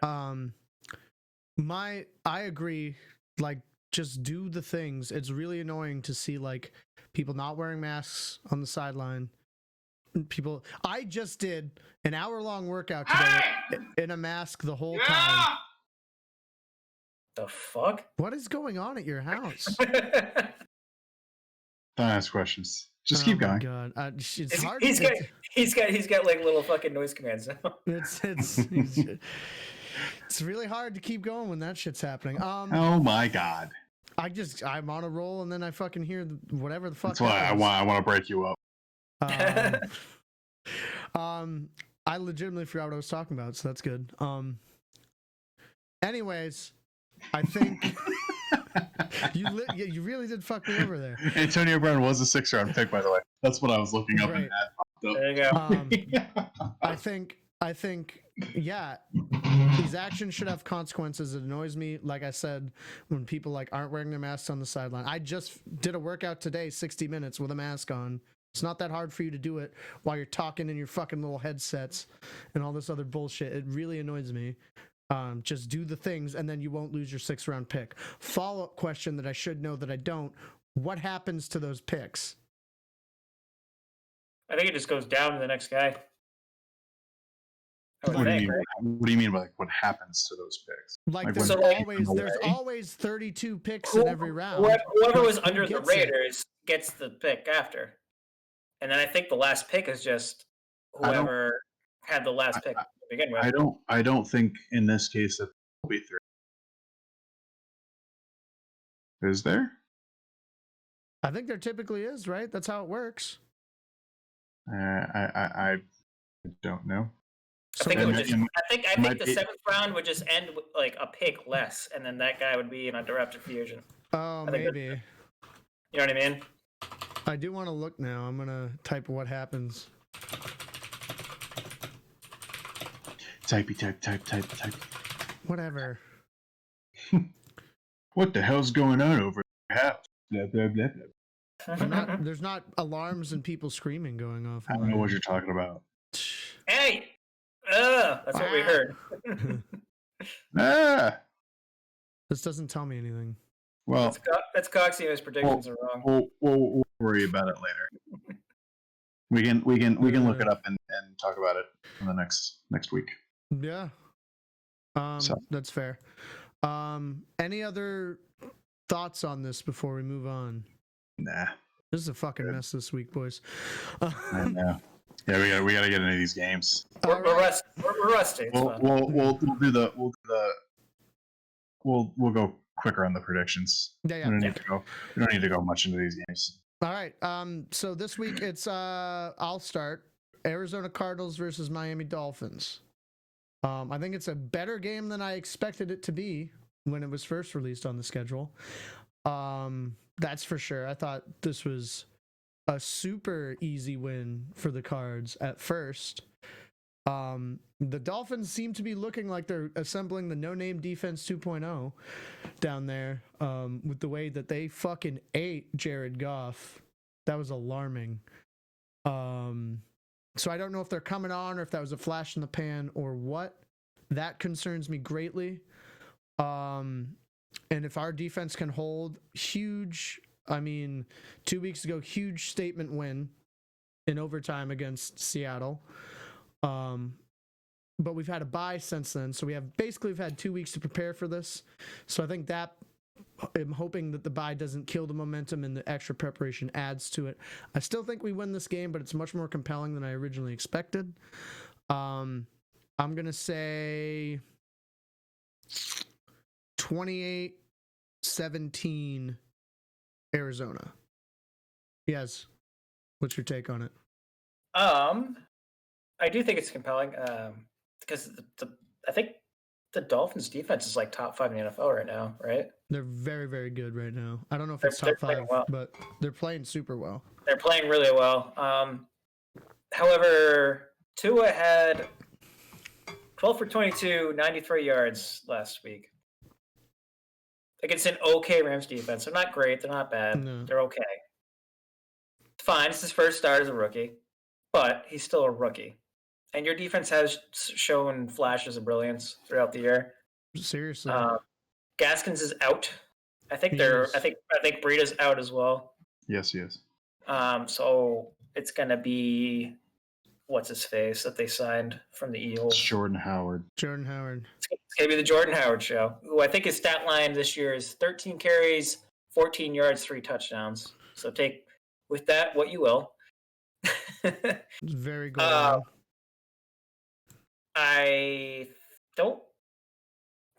I agree. Like, just do the things. It's really annoying to see like people not wearing masks on the sideline. I just did an hour-long workout today in a mask the whole time. The fuck? What is going on at your house? Don't ask questions. Just keep Oh my going. god, it's hard. He's got like little fucking noise commands now. It's really hard to keep going when that shit's happening. Oh my god. I'm on a roll and then I fucking hear whatever the fuck. That's why happens. I want to break you up. I legitimately forgot what I was talking about, so that's good. Anyways, I think you really did fuck me over there. Antonio Brown was a 6th-round pick, by the way. That's what I was looking up Right. and that popped up. There you go. I think, yeah, these actions should have consequences. It annoys me, like I said, when people like aren't wearing their masks on the sideline. I just did a workout today, 60 minutes with a mask on. It's not that hard for you to do it while you're talking in your fucking little headsets and all this other bullshit. It really annoys me. Just do the things and then you won't lose your 6th-round pick. Follow-up question that I should know that I don't. What happens to those picks? I think it just goes down to the next guy. I would What do you think, mean? right? What do you mean by what happens to those picks? Like Like, there's when- there's always 32 picks in every round. Whoever was Who under the gets it? Raiders gets the pick after. And then I think the last pick is just I don't- whoever had the last pick to begin with. I don't think in this case that will be 3. Is there? I think there typically is, right? That's how it works. I don't know. I think it would just. And- I think might the be- 7th round would just end with like a pick less, and then that guy would be in a draft free agent. Oh, I think maybe. You know what I mean? I do want to look now. I'm gonna type what happens. Type. Whatever. What the hell's going on over your house? Blah, blah, blah, blah. There's not alarms and people screaming going off. I don't know what you're talking about. Hey, that's what we heard. Ah! This doesn't tell me anything. Well, That's Coxie and his predictions are wrong. we'll worry about it later. We can look it up and talk about it in the next week. Yeah. So. That's fair. Any other thoughts on this before we move on? Nah, This is a fucking mess this week, boys. I know. Yeah, we gotta get into these games. We're rusty. It's fine. We'll go quicker on the predictions. Yeah. We don't need to go much into these games. All right. So this week it's I'll start Arizona Cardinals versus Miami Dolphins. I think it's a better game than I expected it to be when it was first released on the schedule. That's for sure. I thought this was a super easy win for the Cards at first. The Dolphins seem to be looking like they're assembling the no-name defense 2.0 down there, with the way that they fucking ate Jared Goff. That was alarming. So I don't know if they're coming on or if that was a flash in the pan or what. That concerns me greatly. And if our defense can hold, huge, 2 weeks ago, huge statement win in overtime against Seattle. But we've had a bye since then, so we've had 2 weeks to prepare for this. So I think that I'm hoping that the bye doesn't kill the momentum and the extra preparation adds to it. I still think we win this game, but it's much more compelling than I originally expected. I'm gonna say 28-17 Arizona. Yes. What's your take on it? I do think it's compelling because I think the Dolphins defense is like top 5 in the NFL right now, right? They're very, very good right now. I don't know if it's They're top 5, well. but they're playing super well. They're playing really well. However, Tua had 12 for 22, 93 yards last week against an okay Rams defense. They're not great. They're not bad. No. They're okay. Fine. It's his first start as a rookie, but he's still a rookie. And your defense has shown flashes of brilliance throughout the year. Seriously. Gaskins is out. I think He they're. is. I think Breida's out as well. Yes, he is. So it's gonna be what's his face that they signed from the Eagles. Jordan Howard. It's gonna be the Jordan Howard show. Who I think his stat line this year is 13 carries, 14 yards, 3 touchdowns. So take with that what you will. It's very good. I don't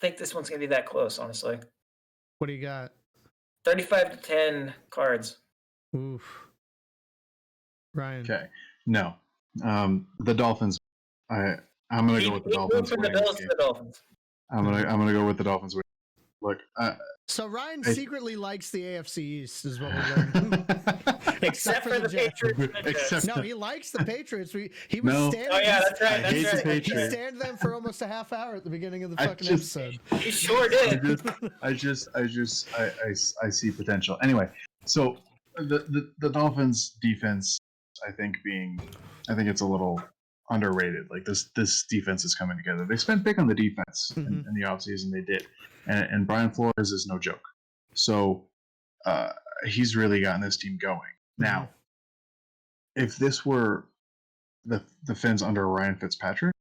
think this one's gonna be that close, honestly. What do you got? 35-10 Cards. Oof. Ryan. Okay. No. The Dolphins. I'm gonna go with the Dolphins. From the Bills to the Dolphins. I'm gonna go with the Dolphins. Look. So Ryan secretly likes the AFC East, is what we're learning. Except for the Patriots. No, he likes the Patriots. He was standing. Oh yeah, that's right. I hate the Patriots. He stand them for almost a half hour at the beginning of the fucking episode. He sure did. I see potential. Anyway, so the Dolphins defense, I think it's a little underrated. Like this defense is coming together. They spent big on the defense in the offseason. They did, and Brian Flores is no joke. So he's really gotten this team going. Now, if this were the Finns under Ryan Fitzpatrick,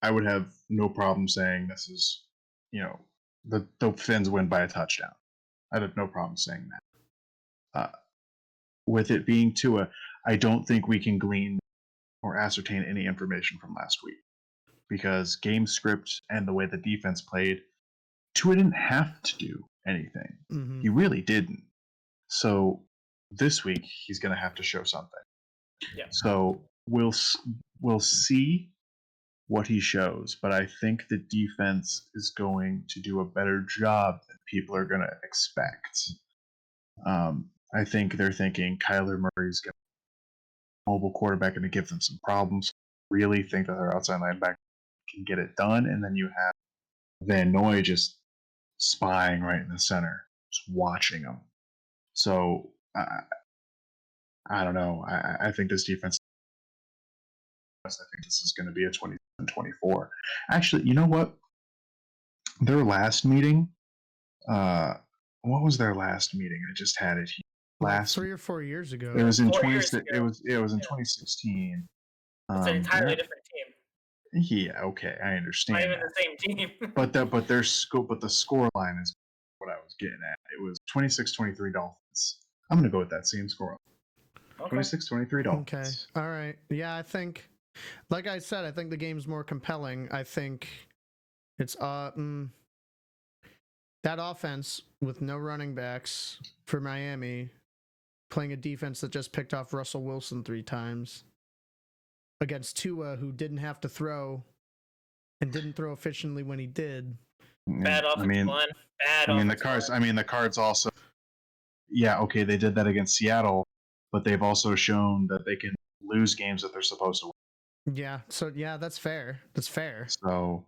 I would have no problem saying this is, the Finns win by a touchdown. I'd have no problem saying that. With it being Tua, I don't think we can glean or ascertain any information from last week because game script and the way the defense played, Tua didn't have to do anything. He really didn't. So this week he's going to have to show something. Yeah. So we'll see what he shows, but I think the defense is going to do a better job than people are going to expect. I think they're thinking Kyler Murray's going to be a mobile quarterback and to give them some problems. Really think that their outside linebacker can get it done, and then you have Van Noy just spying right in the center, just watching them. So I don't know. I think this defense. I think this is going to be a 27-24. Actually, you know what? Their last meeting. What was their last meeting? I just had it here. Last 3 or 4 years ago. It was in 2016. It was in 2016. It's an entirely different team. Yeah, okay, I understand. Not even the same team. but the score line is what I was getting at. It was 26-23 Dolphins. I'm gonna go with that same score. Okay. 26-23 Dolphins. Okay. All right. Yeah, I think, like I said, I think the game's more compelling. I think it's that offense with no running backs for Miami, playing a defense that just picked off Russell Wilson 3 times against Tua, who didn't have to throw and didn't throw efficiently when he did. Bad offensive line. Bad. The Cards also. Yeah, okay, they did that against Seattle, but they've also shown that they can lose games that they're supposed to win. Yeah. So yeah, that's fair. That's fair. So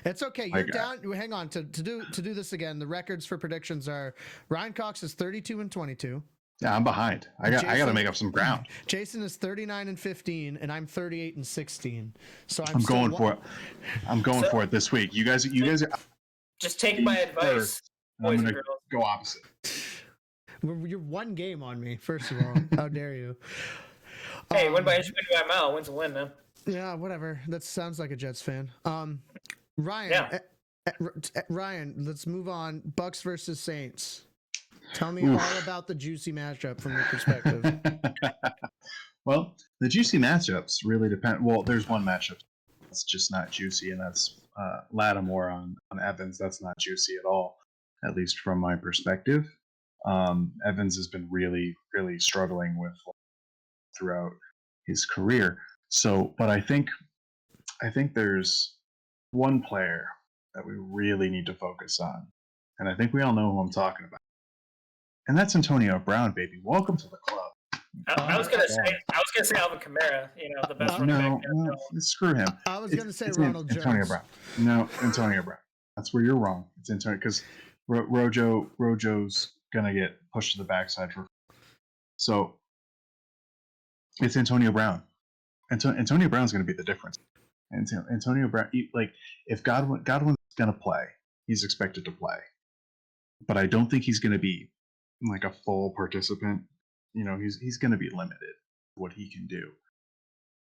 it's okay. You're down. Hang on to do this again. The records for predictions are Ryan Cox is 32-22. yeah, I'm behind. I got to make up some ground. Jason is 39-15, and I'm 38-16. So I'm going for it. I'm going for it this week. You guys are just take my advice. I'm going to go opposite. You're one game on me, first of all. How dare you? Hey, win by inch, win by mile. Win's a win, man. Yeah, whatever. That sounds like a Jets fan. Ryan, Yeah. Ryan, let's move on. Bucks versus Saints. Tell me all about the juicy matchup from your perspective. Well, the juicy matchups really depend. Well, there's one matchup that's just not juicy, and that's Lattimore on Evans. That's not juicy at all, at least from my perspective. Evans has been really, really struggling with throughout his career. So, but I think there's one player that we really need to focus on, and I think we all know who I'm talking about, and that's Antonio Brown, baby. Welcome to the club. I was gonna say Alvin Kamara. You know, the best running back. No, screw him. I was gonna say Ronald Jones. Antonio Brown. No, Antonio Brown. That's where you're wrong. It's Antonio because Rojo's gonna get pushed to the backside for. So it's Antonio Brown. Antonio Brown's gonna be the difference. Antonio Brown, like if Godwin's gonna play, he's expected to play, but I don't think he's gonna be like a full participant. You know, he's going to be limited what he can do.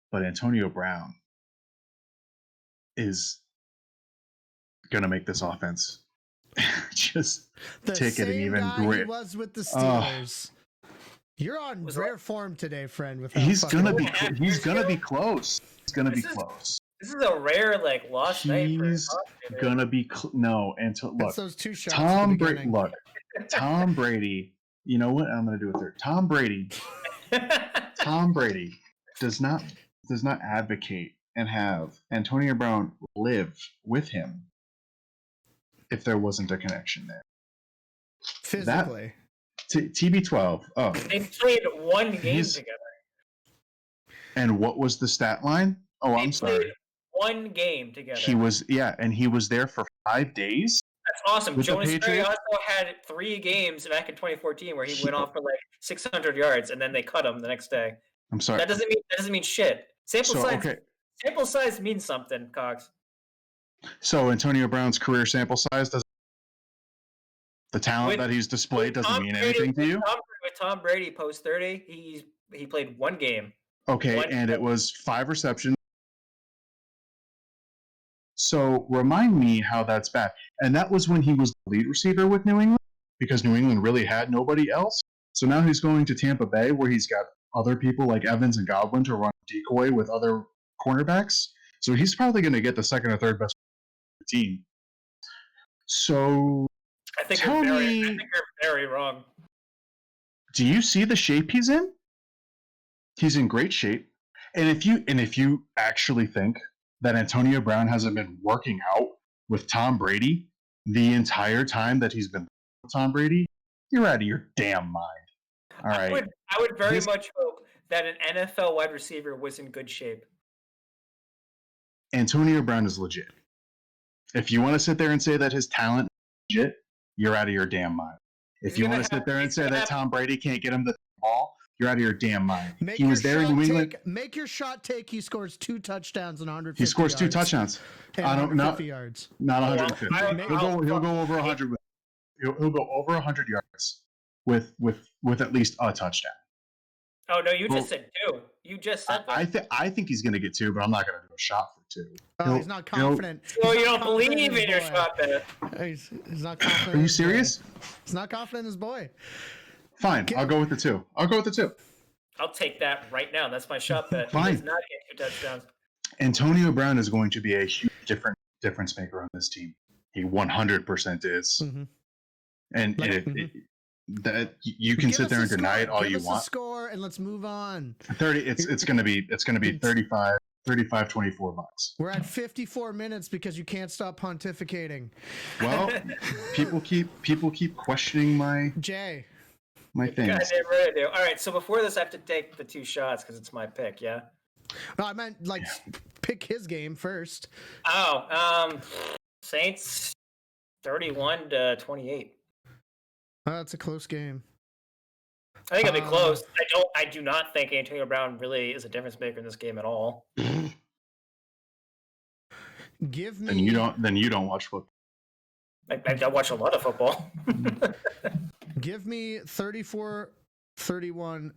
But Antonio Brown is going to make this offense just take it an even greater. He was with the Steelers. You're on rare form today, friend. With he's going to be close. He's going to be close. This is a rare lost night. He's going to be no. Look, those two shots. Tom Brady. You know what I'm going to do with her? Tom Brady does not advocate and have Antonio Brown live with him if there wasn't a connection there. Physically. TB12. Oh. They played one game together. And what was the stat line? Oh, I'm sorry. One game together. He was there for 5 days. That's awesome. Jonas Gray also had 3 games back in 2014 where he went off for 600 yards and then they cut him the next day. I'm sorry. That doesn't mean shit. Sample size means something, Cox. So Antonio Brown's career sample size doesn't. The talent that he's displayed doesn't mean anything to you. With Tom Brady post 30, he played one game. Okay, and it was 5 receptions. So remind me how that's bad. And that was when he was the lead receiver with New England because New England really had nobody else. So now he's going to Tampa Bay where he's got other people like Evans and Godwin to run decoy with other cornerbacks. So he's probably going to get the second or third best team. So I think you're very wrong. Do you see the shape he's in? He's in great shape. And if you actually think that Antonio Brown hasn't been working out with Tom Brady the entire time that he's been with Tom Brady, you're out of your damn mind. All right. I would very much hope that an NFL wide receiver was in good shape. Antonio Brown is legit. If you want to sit there and say that his talent is legit, you're out of your damn mind. If you want to sit there and say that Tom Brady can't get him the ball, you're out of your damn mind. He was there in New England. Make your shot take. He scores 2 touchdowns and 150 He scores 2 yards. touchdowns. I don't know. Yards. Not 150. He'll go over 100. He'll go over 100 yards with at least a touchdown. Oh no! You just said 2. You just said that. I think he's going to get 2, but I'm not going to do a shot for 2. Oh, he's not confident. So you don't believe in your shot bet. He's not confident. Are you serious? He's not confident in his boy. Fine, I'll go with the 2. I'll take that right now. That's my shot bet. Fine. He does not get 2 touchdowns. Antonio Brown is going to be a huge difference maker on this team. He 100% is. Mm-hmm. And that you can sit there and deny it all you want. Score and let's move on. 30. It's going to be 35-24 bucks. We're at 54 minutes because you can't stop pontificating. Well, people keep questioning my. Jay. my You're things. goddamn right I do. All right, so before this, I have to take the 2 shots because it's my pick. Yeah. No, I meant like pick his game first. Oh, Saints 31-28. Oh, that's a close game. I think it'll be close. I do not think Antonio Brown really is a difference maker in this game at all. Give me. Then you don't watch football. I watch a lot of football. Give me 34-31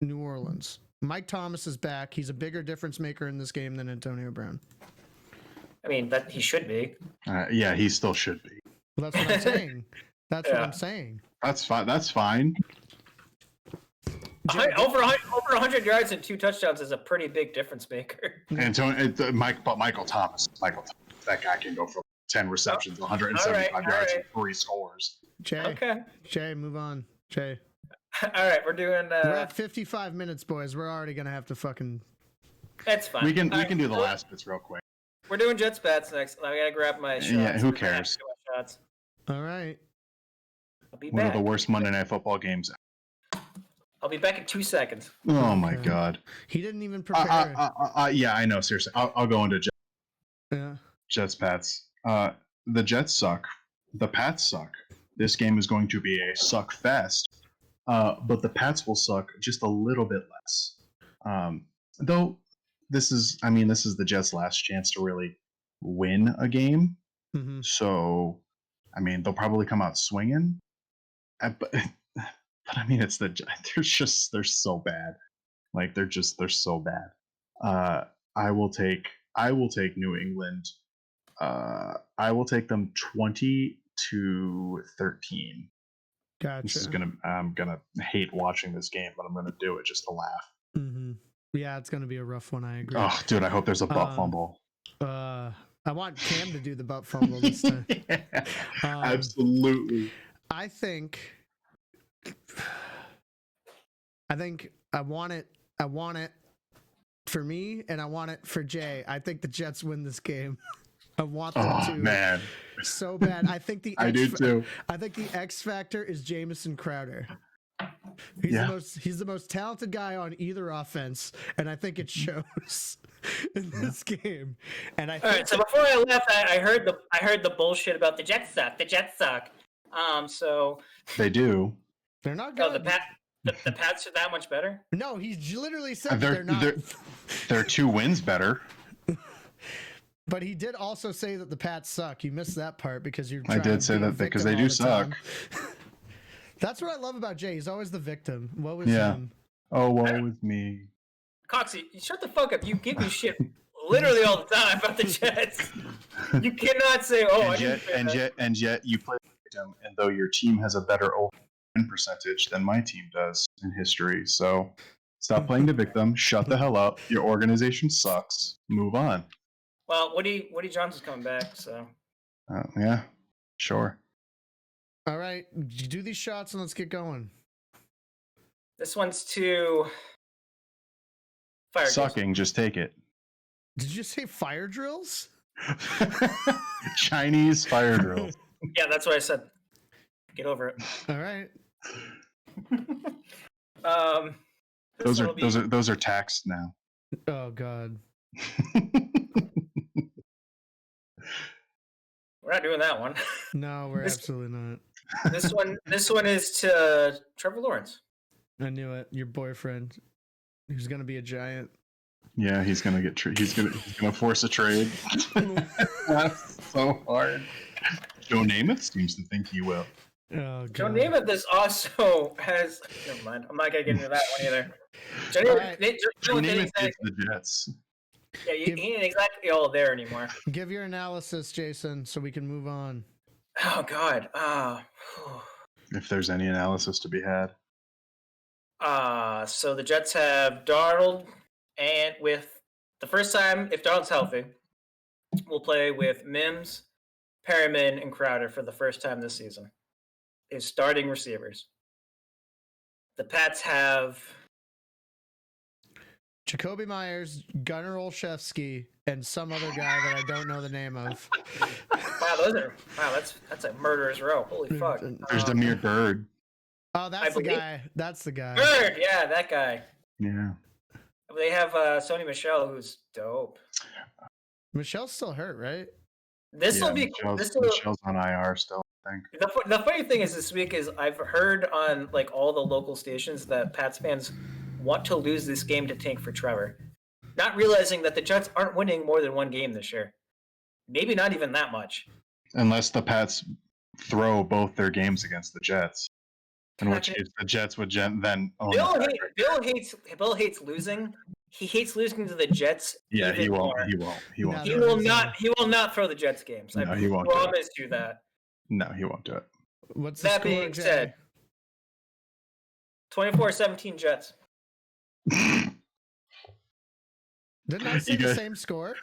New Orleans. Mike Thomas is back. He's a bigger difference maker in this game than Antonio Brown. I mean, that he should be. Yeah, he still should be. Well, that's what I'm saying. That's what I'm saying. That's fine. That's fine. Over 100 yards and 2 touchdowns is a pretty big difference maker. Michael Thomas. That guy can go for 10 receptions, 175 yards, and 3 scores. Jay, move on. Jay. All right, we're doing. We're at 55 minutes, boys. We're already gonna have to fucking. That's fine. We can do the last bits real quick. We're doing Jets bats next. I gotta grab my shots. Yeah, who cares? Shots. All right. I'll be One back. of the worst Monday Night Football games. I'll be back in 2 seconds. Oh my god. He didn't even prepare. Yeah, I know. Seriously, I'll go into Yeah. Jets Pats. The Jets suck. The Pats suck. This game is going to be a suck fest. But the Pats will suck just a little bit less. Though this is the Jets' last chance to really win a game. Mm-hmm. So, I mean, they'll probably come out swinging. But I mean, they're so bad. Like they're so bad. I will take New England. I will take them 20-13. Gotcha. I'm gonna hate watching this game, but I'm gonna do it just to laugh. Mm-hmm. Yeah, it's gonna be a rough one. I agree. Oh, dude, I hope there's a butt fumble. I want Cam to do the butt fumble this time. Yeah, absolutely. I think I want it for me, and I want it for Jay. I think the Jets win this game. I want them to. Man. So bad. I think I do too. I think the X factor is Jamison Crowder. He's the most talented guy on either offense, and I think it shows in this game. And I think all right. So before I left, I heard the bullshit about the Jets suck. The Jets suck. So they do. They're not good. Oh, the Pats are that much better? No, he literally said they're not. They're 2 wins better. But he did also say that the Pats suck. You missed that part because you're. I did say that because they do suck. That's what I love about Jay. He's always the victim. Woe is him. Oh, woe is me. Coxie, shut the fuck up. You give me shit literally all the time about the Jets. You cannot say, "Oh, and yet you play the victim, and though your team has a better win percentage than my team does in history, so stop playing the victim. Shut the hell up. Your organization sucks. Move on." Well, Woody Johnson's coming back, so. Yeah, sure. All right, do these shots and let's get going. This one's to fire sucking. Drills. Just take it. Did you say fire drills? Chinese fire drills. Yeah, that's what I said. Get over it. All right. Those are taxed now. Oh God. We're not doing that one. No, we're absolutely not. This one is to Trevor Lawrence. I knew it. Your boyfriend, who's gonna be a giant. Yeah, he's gonna he's gonna force a trade. That's so hard. Joe Namath seems to think he will. Oh, God. Joe Namath is also has. Never mind. I'm not gonna get into that one either. Joe Namath is the Jets. Yeah, he ain't exactly all there anymore. Give your analysis, Jason, so we can move on. Oh God. If there's any analysis to be had. So the Jets have Darnold, and with the first time, if Darnold's healthy, we'll play with Mims, Perriman, and Crowder for the first time this season. Is starting receivers. The Pats have Jacoby Myers, Gunnar Olszewski, and some other guy that I don't know the name of. Wow, that's a murderer's row. Holy fuck. There's Demir Bird. Oh, that's the believe. guy. That's the guy. Bird, yeah, that guy. Yeah. They have Sony Michelle, who's dope. Michelle's still hurt, right? This will be Michelle's on IR still, I think. The funny thing is this week is I've heard on like all the local stations that Pats fans want to lose this game to tank for Trevor, not realizing that the Jets aren't winning more than one game this year. Maybe not even that much. Unless the Pats throw both their games against the Jets, in which case the Jets would then own. Bill hates losing. He hates losing to the Jets. Yeah, even he won't. more. He won't. He won't. He will not. He will not throw the Jets games. No, I he won't. promise you that. No, he won't do it. What's the That score, being Jay? said, 24-17 Jets. Didn't I say the same score?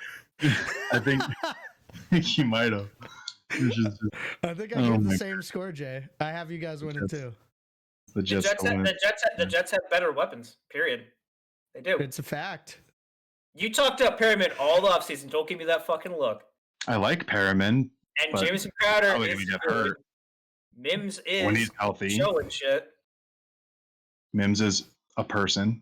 I think he might have. I think I gave the same score, Jay. I have you guys winning too. The Jets have better weapons. Period. They do. It's a fact. You talked up Perryman all the offseason. Don't give me that fucking look. I like Perryman. And Jamison Crowder is hurt. Mims is when he's healthy. Showing shit. Mims is a person.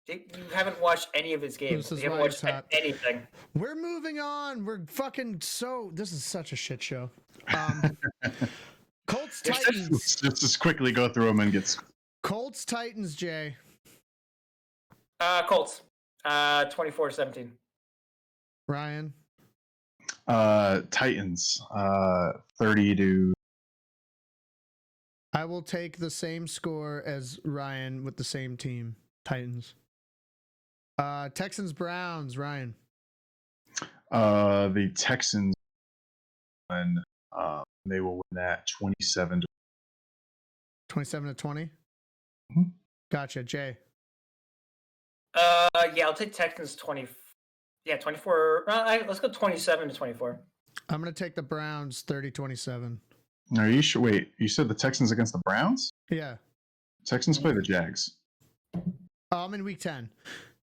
You haven't watched any of his games. You haven't watched anything. We're moving on. We're fucking This is such a shit show. Colts Titans. Just quickly go through them and get. Colts Titans, Jay. Colts. 24-17. Ryan. Titans. 30-. I will take the same score as Ryan with the same team. Titans. Texans Browns, Ryan. The Texans win. They will win that 27-. 27-20. Mm-hmm. Gotcha, Jay. Yeah, I'll take Texans 20. Yeah, 24. Let's go 27-24. I'm gonna take the Browns 30-27. Are you sure? Wait, you said the Texans against the Browns? Yeah. Texans play the Jags. I'm in week 10.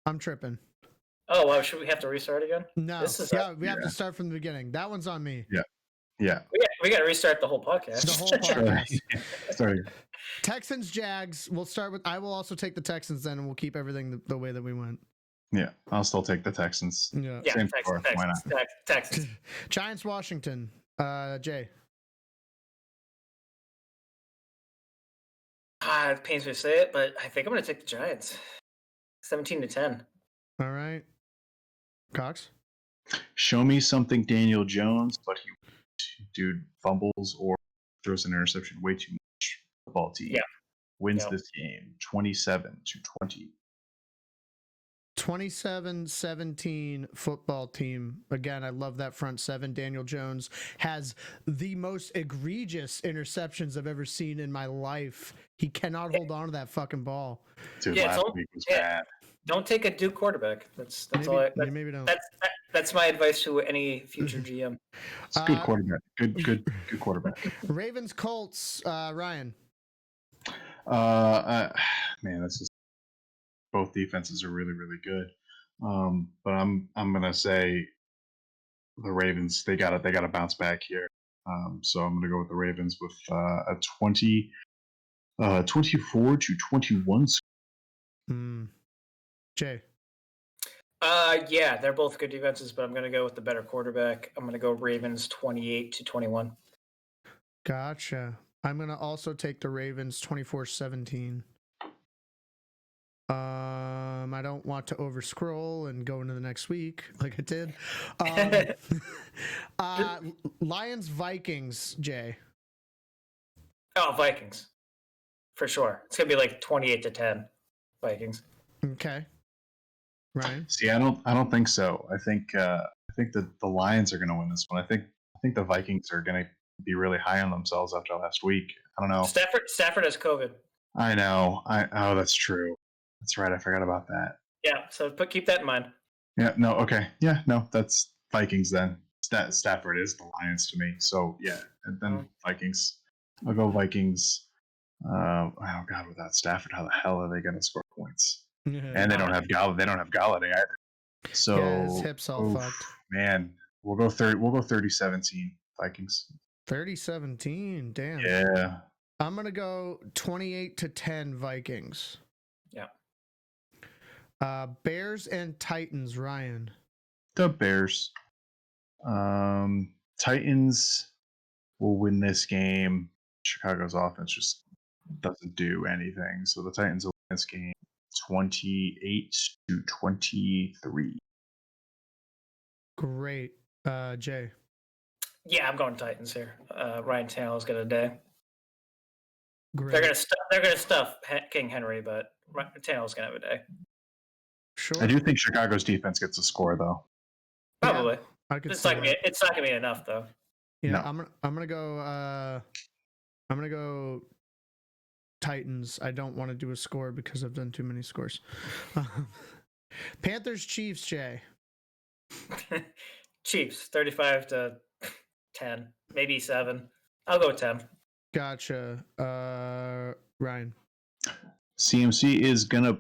I'm tripping. Oh, well, should we have to restart again? No. We have to start from the beginning. That one's on me. Yeah. We got to restart the whole podcast. The whole podcast. Sorry. Texans, Jags. We'll start with. I will also take the Texans then, and we'll keep everything the way that we went. Yeah, I'll still take the Texans. Yeah. Texans. Why not? Texans. Giants, Washington. Jay. It pains me to say it, but I think I'm going to take the Giants. 17-10. All right. Cox? Show me something Daniel Jones, but dude fumbles or throws an interception way too much. Football team wins this game 27-20. 27-17 football team. Again, I love that front seven. Daniel Jones has the most egregious interceptions I've ever seen in my life. He cannot hold on to that fucking ball. Dude, last week was bad. Don't take a Duke quarterback. That's maybe don't. That's my advice to any future GM. It's a good quarterback. Good quarterback. Ravens, Colts, Ryan. Man, this is. Both defenses are really, really good, but I'm gonna say the Ravens. They got to bounce back here. So I'm gonna go with the Ravens with a 24-21 score. Jay. Yeah, they're both good defenses, but I'm gonna go with the better quarterback. I'm gonna go Ravens 28-21. Gotcha. I'm gonna also take the Ravens 24-17. I don't want to over scroll and go into the next week like I did. Lions, Vikings, Jay. Oh, Vikings. For sure. It's going to be like 28-10 Vikings. Okay. Ryan? See, I don't think so. I think that the Lions are going to win this one. I think the Vikings are going to be really high on themselves after last week. I don't know. Stafford has COVID. I know. Oh, that's true. That's right. I forgot about that. Yeah, so keep that in mind. Yeah, no, okay. Yeah, no, that's Vikings then. Stafford is the Lions to me. So, yeah, and then Vikings. I'll go Vikings. Oh, God, without Stafford, how the hell are they going to score points? And they don't have Galladay either. So, his hips all fucked. Man, we'll go 30-17 Vikings. 30-17, damn. Yeah. I'm gonna go 28-10 Vikings. Yeah. Bears and Titans, Ryan. The Bears. Titans will win this game. Chicago's offense just doesn't do anything. So the Titans will win this game 28-23. Great. Jay. Yeah, I'm going Titans here. Ryan Tannehill's got a day. Great. They're gonna stuff King Henry, but Tannehill's gonna have a day. Sure. I do think Chicago's defense gets a score though. Probably. I could It's see not that. it's not gonna be enough though. Yeah, No. I'm gonna go Titans. I don't want to do a score because I've done too many scores. Panthers Chiefs, Jay. Chiefs 35-10, maybe 7. I'll go 10. Gotcha. Ryan. CMC is gonna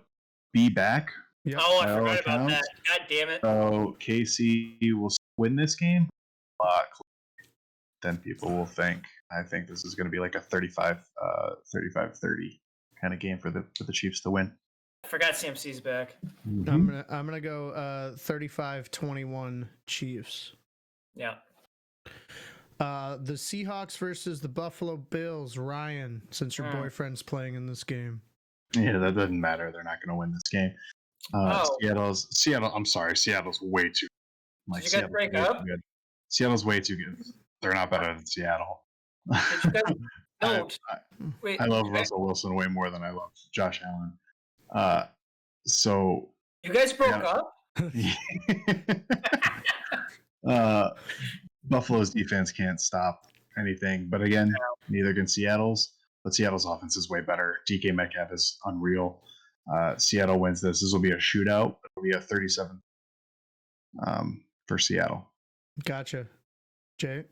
be back. Yep. Oh, I By all forgot about that. accounts. God damn it. So KC will win this game a lot closer than people will think. I think this is going to be like a 35-30 kind of game for the Chiefs to win. I forgot CMC's back. I'm gonna go 35-21 Chiefs. Yeah. The Seahawks versus the Buffalo Bills, Ryan, since your boyfriend's playing in this game. Yeah, that doesn't matter. They're not going to win this game. Seattle. I'm sorry, Seattle's way too. Did you guys break up? Good. Seattle's way too good. They're not better than Seattle. Did you guys? No. Wait. I love Russell Wilson way more than I love Josh Allen. So You guys broke up? Buffalo's defense can't stop anything, but again, neither can Seattle's. But Seattle's offense is way better. DK Metcalf is unreal. Seattle wins this. This will be a shootout. It'll be a 37 for Seattle. Gotcha. Jay?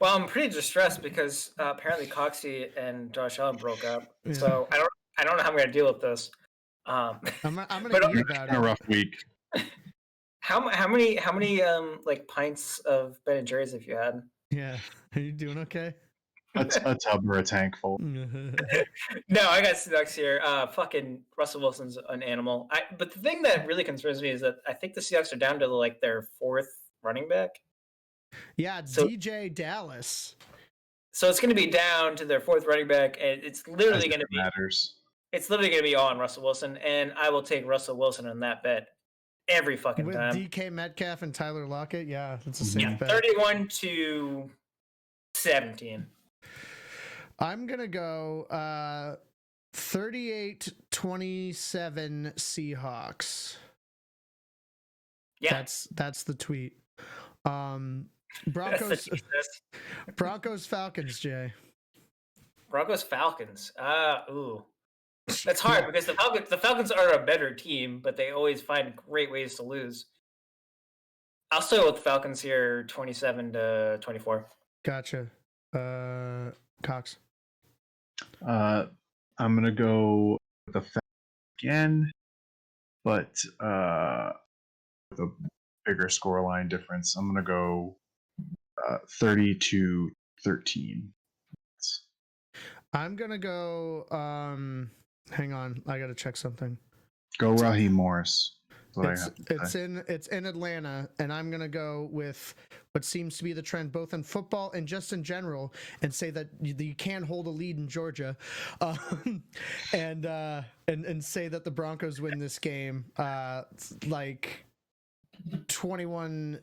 Well, I'm pretty distressed because apparently Coxie and Josh Allen broke up. Yeah. So I don't know how I'm going to deal with this. I'm gonna But eat about A it. rough week. How many like pints of Ben and Jerry's have you had? Yeah. Are you doing okay? A tub or a tank full. No, I got Seahawks here. Fucking Russell Wilson's an animal. But the thing that really concerns me is that I think the Seahawks are down to like their 4th running back. Yeah, So- DJ Dallas. So it's going to be down to their 4th running back, and it's literally going to be Matters. it's literally going to be all on Russell Wilson, and I will take Russell Wilson on that bet every fucking With time. DK Metcalf and Tyler Lockett, yeah, that's a safe Yeah, bet. 31-17. I'm gonna go 38-27 Seahawks. Yeah, That's the tweet. that's the Broncos Jesus. Broncos Falcons, Jay. Broncos Falcons. Ooh. That's hard because the Falcons are a better team, but they always find great ways to lose. I'll still go with the Falcons here, 27-24. Gotcha. Cox. I'm gonna go with the Falcons again, but with a bigger scoreline difference. I'm gonna go 30-13. I'm gonna go. Hang on, I gotta check something. Go Raheem Morris. That's what I have to say. It's in Atlanta, and I'm gonna go with what seems to be the trend both in football and just in general, and say that you can't hold a lead in Georgia, and say that the Broncos win this game, like 21-17.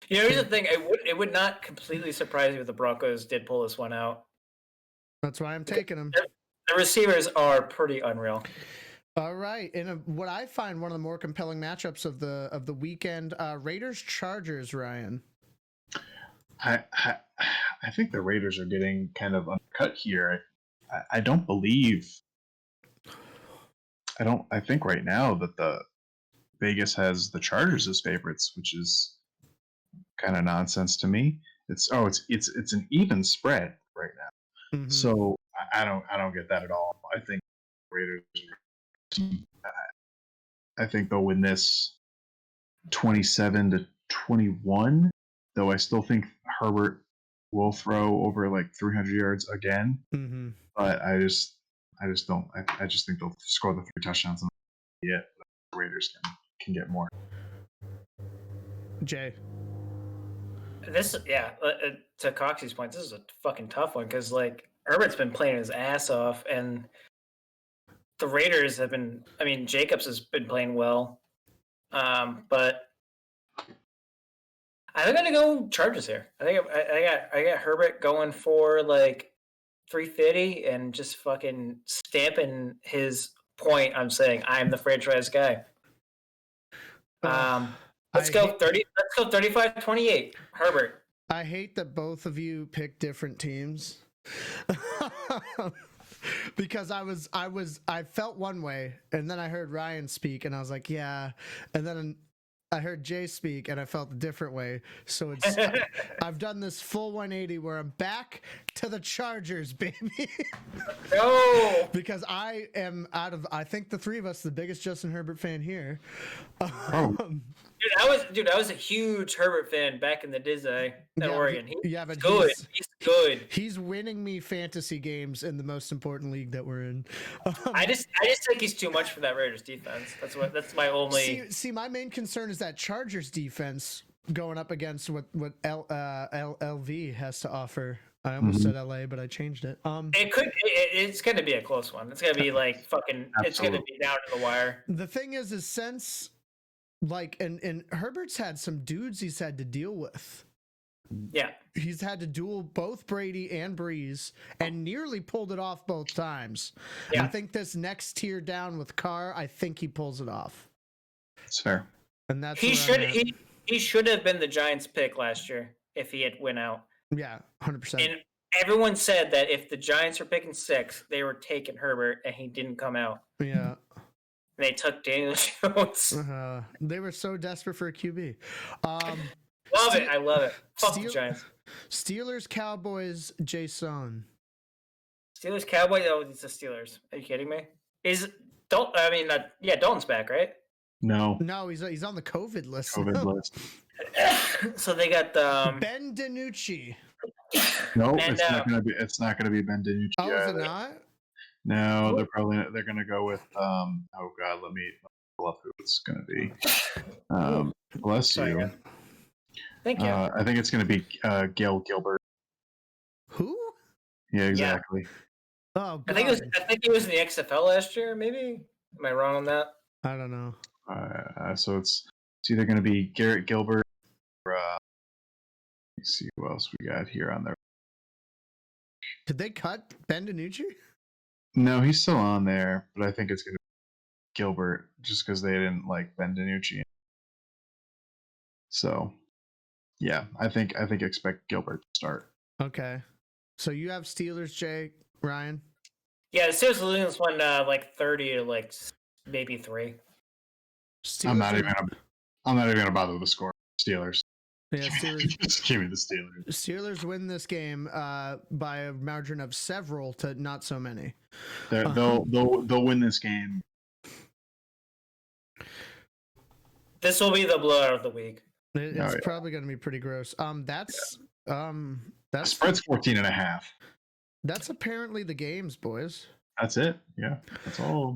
You know, here's the thing. It would not completely surprise me if the Broncos did pull this one out. That's why I'm taking them. The receivers are pretty unreal. All right, and what I find one of the more compelling matchups of the weekend, Raiders Chargers, Ryan. I think the Raiders are getting kind of undercut here. I don't believe. I think right now that the Vegas has the Chargers as favorites, which is kind of nonsense to me. It's an even spread right now. Mhm. So I don't get that at all. I think Raiders. I think they'll win this 27-21. Though I still think Herbert will throw over like 300 yards again. Mm-hmm. But I just don't. I just think they'll score the 3 touchdowns and yeah, the Raiders can get more. Jay. To Coxie's point, this is a fucking tough one because like Herbert's been playing his ass off, and the Raiders have been. I mean, Jacobs has been playing well, but I'm gonna go Chargers here. I got Herbert going for like 350 and just fucking stamping his point. I'm saying I'm the franchise guy. Let's go 35-28. Herbert. I hate that both of you picked different teams. Because I felt one way, and then I heard Ryan speak, and I was like, yeah, and then I heard Jay speak, and I felt a different way. So it's I've done this full 180 where I'm back to the Chargers, baby. No, because I am I think the three of us the biggest Justin Herbert fan here. Dude, I was a huge Herbert fan back in the Disney at Oregon. He's good. He's good. He's winning me fantasy games in the most important league that we're in. I just think he's too much for that Raiders defense. That's my only. See, my main concern is that Chargers defense going up against what LV has to offer. I almost said LA, but I changed it. It's going to be a close one. It's going to be like fucking. Absolutely. It's going to be down to the wire. The thing is since. Like and Herbert's had some dudes he's had to deal with. Yeah. He's had to duel both Brady and Breeze and nearly pulled it off both times. Yeah. I think this next tier down with Carr, I think he pulls it off. That's fair. And that's he should have been the Giants pick last year if he had went out. Yeah, 100%. And everyone said that if the Giants were picking 6, they were taking Herbert and he didn't come out. Yeah. They took Daniel Jones. They were so desperate for a QB. Love it. I love it. Fuck the Giants. Steelers, Cowboys, Jason. Steelers, Cowboys. Oh, it's the Steelers. Are you kidding me? Dalton's back, right? No, he's on the COVID list. So they got Ben DiNucci. No, it's not gonna be Ben DiNucci. Oh, is it not? No, they're gonna go with oh god, let me pull up who it's gonna be. Bless you. Thank you. I think it's gonna be Gail Gilbert. Who? Yeah, exactly. Yeah. Oh god. I think he was in the XFL last year, maybe. Am I wrong on that? I don't know. So it's either gonna be Garrett Gilbert or let's see who else we got here on there. Did they cut Ben DiNucci? No, he's still on there, but I think it's going to be Gilbert just because they didn't like Ben DiNucci. So, yeah, I think expect Gilbert to start. Okay. So you have Steelers, Jay, Ryan? Yeah, the Steelers losing this one like 30 to like maybe 3. I'm not even gonna bother with the score. Steelers. Yeah, Steelers. Just give me the Steelers. Steelers win this game by a margin of several to not so many. They'll win this game. This will be the blowout of the week. It's probably going to be pretty gross. That's spread's 14.5. That's apparently the games, boys. That's it. Yeah, that's all.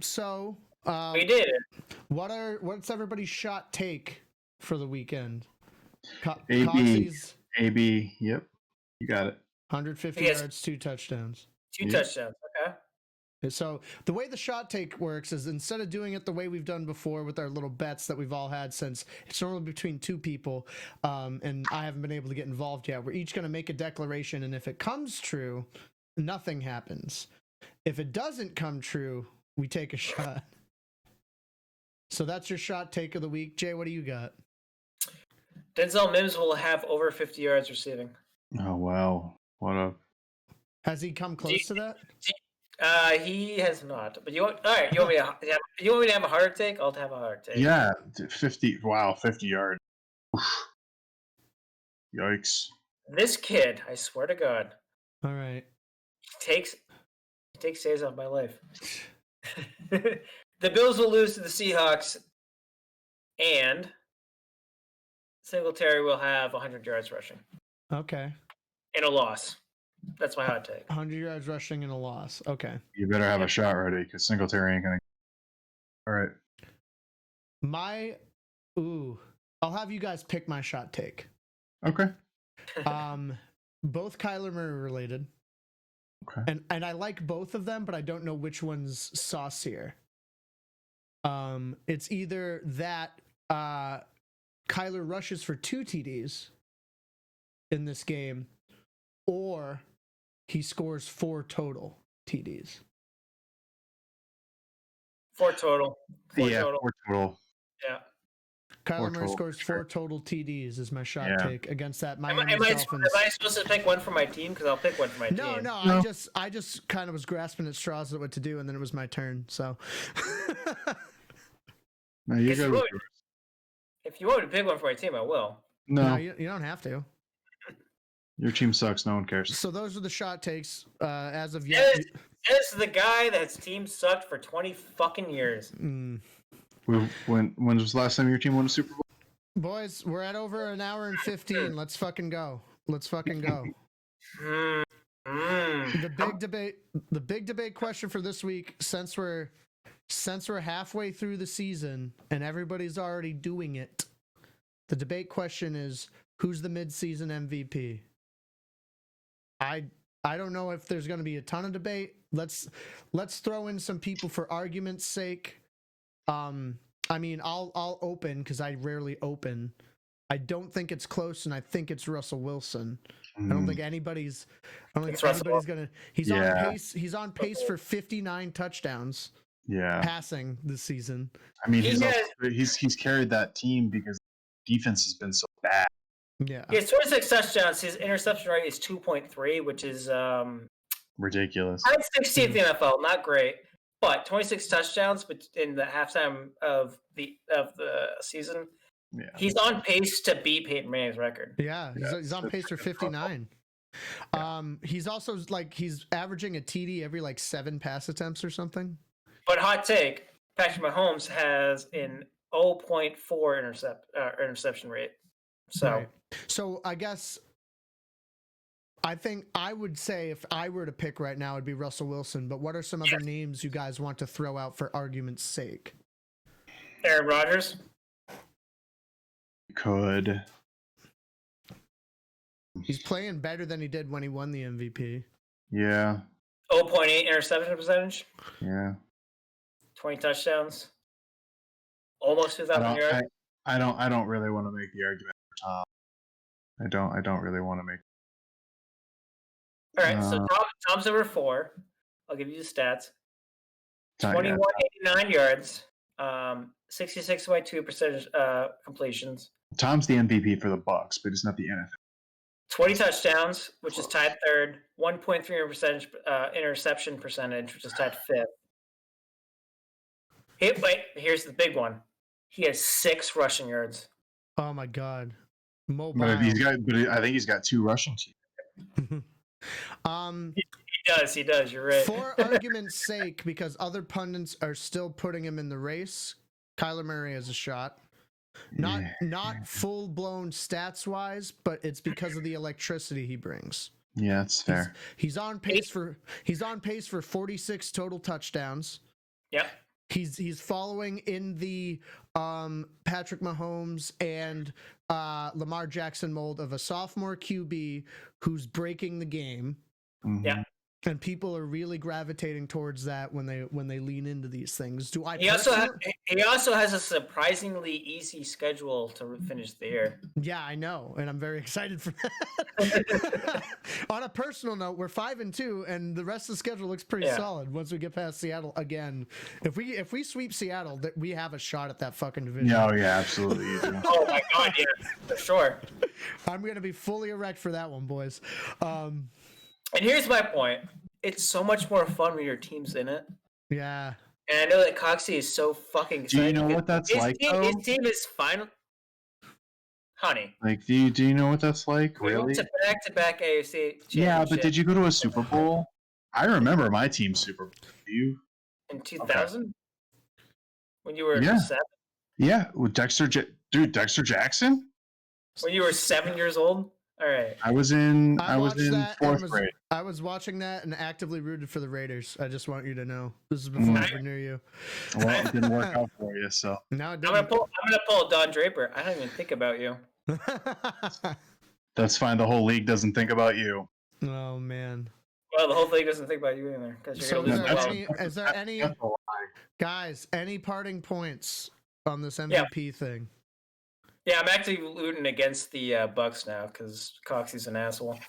So we did it. What's everybody's shot take for the weekend? AB, yep, you got it. 150 yards, 2 touchdowns. 2 touchdowns, okay. So the way the shot take works is instead of doing it the way we've done before with our little bets that we've all had since it's normally between 2 people, and I haven't been able to get involved yet, we're each going to make a declaration, and if it comes true, nothing happens. If it doesn't come true, we take a shot. So that's your shot take of the week. Jay, what do you got? Denzel Mims will have over 50 yards receiving. Oh wow! Has he come close to that? He has not. But you want me to have a hard take? I'll have a hard take. Yeah, 50. Wow, 50 yards. Yikes! This kid, I swear to God. All right. He takes days off my life. The Bills will lose to the Seahawks, and Singletary will have 100 yards rushing. Okay. in a loss. That's my hot take. 100 yards rushing and a loss. Okay. You better have a shot ready because Singletary ain't gonna. All right. I'll have you guys pick my shot take. Okay. Both Kyler Murray related. Okay. And I like both of them, but I don't know which one's saucier. It's either that Kyler rushes for 2 TDs in this game, or he scores 4 total TDs. 4 total. 4 total. 4 total. Yeah. Kyler Murray scores 4 total TDs is my shot take against that Miami Dolphins. Am I supposed to pick one for my team? Because I'll pick one for my team. No. I just kind of was grasping at straws at what to do, and then it was my turn. So. No, you go. If you want me to pick one for my team, I will. No, you don't have to. Your team sucks. No one cares. So those are the shot takes as of yet. This is the guy that's team sucked for 20 fucking years. When was the last time your team won a Super Bowl? Boys, we're at over an hour and 15. Let's fucking go. The big debate question for this week, since we're halfway through the season and everybody's already doing it, the debate question is, who's the midseason MVP? I don't know if there's going to be a ton of debate. Let's throw in some people for argument's sake. I mean, I'll open because I rarely open. I don't think it's close, and I think it's Russell Wilson. I don't think anybody's gonna. He's on pace. He's on pace for 59 touchdowns. Yeah, passing this season. I mean, he's carried that team because defense has been so bad. Yeah, he has 26 touchdowns. His interception rate is 2.3, which is ridiculous. I'm 16th in the NFL, not great, but 26 touchdowns. But in the halftime of the season, he's on pace to beat Peyton Manning's record. Yeah, he's on pace for 59. He's also he's averaging a TD every 7 pass attempts or something. But hot take, Patrick Mahomes has an 0.4 interception rate. So I guess I think I would say if I were to pick right now, it'd be Russell Wilson. But what are some other names you guys want to throw out for argument's sake? Aaron Rodgers. Could. He's playing better than he did when he won the MVP. Yeah. 0.8 interception percentage. Yeah. 20 touchdowns. Almost 2,000 yards. I don't really want to make the argument for Tom. I don't really want to make. All right, so Tom's over 4. I'll give you the stats. 2189 yards, 66.2% completions. Tom's the MVP for the Bucks, but he's not the NFL. 20 touchdowns, which is tied 3rd. 1.3% interception percentage, which is tied 5th. Here's the big one. He has 6 rushing yards. Oh my God, mobile. But I think he's got 2 rushing teams. He does. You're right. For argument's sake, because other pundits are still putting him in the race, Kyler Murray has a shot. Not full blown stats wise, but it's because of the electricity he brings. Yeah, that's fair. He's on pace for 46 total touchdowns. Yep. He's following in the Patrick Mahomes and Lamar Jackson mold of a sophomore QB who's breaking the game. Mm-hmm. Yeah. And people are really gravitating towards that when they lean into these things. He also has a surprisingly easy schedule to finish the year. Yeah, I know, and I'm very excited for that. On a personal note, we're 5-2, and the rest of the schedule looks pretty solid once we get past Seattle again. If we sweep Seattle, we have a shot at that fucking division. Oh yeah, absolutely. Oh my God, yeah, for sure. I'm gonna be fully erect for that one, boys. And here's my point. It's so much more fun when your team's in it. Yeah. And I know that Coxie is so fucking excited. Do you know what that's like, though? His team is final. Honey. Like, do you know what that's like, We really? went to back-to-back AFC championship. Yeah, but did you go to a Super Bowl? I remember my team's Super Bowl. Do you? In 2000? Okay. When you were 7? Yeah, with Dexter Jackson? When you were 7 years old? All right. I was in watched that and fourth grade. I was watching that and actively rooted for the Raiders. I just want you to know. This is before I ever knew you. Well, it didn't work out for you, so No, it I'm gonna didn't. pull Don Draper. I don't even think about you. that's fine. The whole league doesn't think about you. Oh man. Well, the whole league doesn't think about you either because you're So gonna is lose there well. any That's a lie. guys, any parting points on this MVP thing? Yeah, I'm actually rooting against the Bucks now because Coxie's an asshole.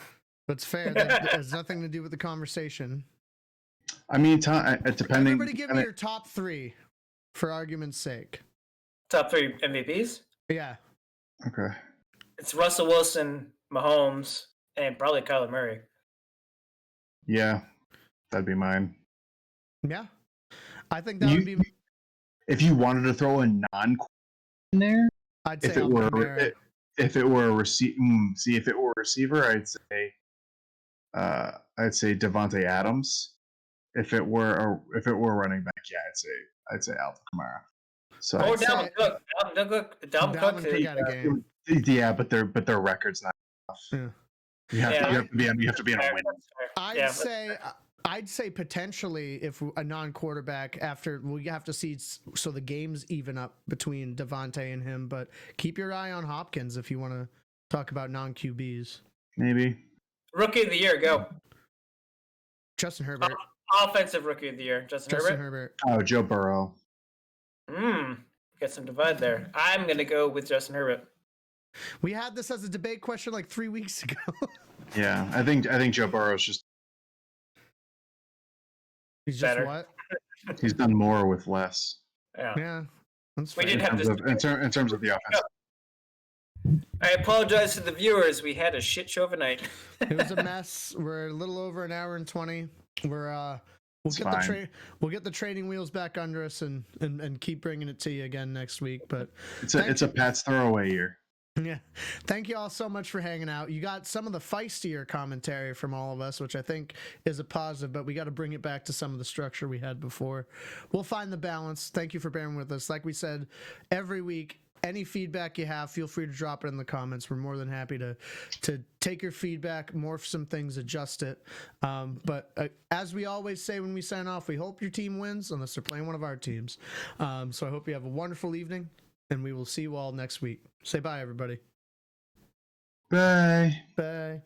That's fair. That has nothing to do with the conversation. I mean, depending. Everybody give me your top 3 for argument's sake. Top 3 MVPs? Yeah. Okay. It's Russell Wilson, Mahomes, and probably Kyler Murray. Yeah, that'd be mine. Yeah. I think that would be. If you wanted to throw a non in there, I'd say if it were Kamara. if it were a receiver, if it were a receiver, I'd say Devontae Adams. If it were a running back, yeah, I'd say Alvin Kamara. So Dalvin Cook. Dalvin Cook got a game. Yeah, but their record's not enough. Yeah. You have to be in a win. I'd say potentially if a non-quarterback after we have to see so the games even up between Devontae and him, but keep your eye on Hopkins if you want to talk about non-QBs. Maybe. Rookie of the year, go. Justin Herbert. Offensive rookie of the year, Justin Herbert. Oh, Joe Burrow. Got some divide there. I'm gonna go with Justin Herbert. We had this as a debate question like 3 weeks ago. Yeah, I think Joe Burrow's just He's just better. what? He's done more with less. Yeah. That's We fair. did have this in terms of the offense. I apologize to the viewers. We had a shit show of a night. It was a mess. We're a little over an hour and 20. We'll get the training wheels back under us and keep bringing it to you again next week. But it's a Pat's throwaway year. Yeah. Thank you all so much for hanging out. You got some of the feistier commentary from all of us, which I think is a positive, but we got to bring it back to some of the structure we had before. We'll find the balance. Thank you for bearing with us. Like we said, every week, any feedback you have, feel free to drop it in the comments. We're more than happy to take your feedback, morph some things, adjust it. But as we always say when we sign off, we hope your team wins unless they're playing one of our teams. So I hope you have a wonderful evening, and we will see you all next week. Say bye, everybody. Bye. Bye.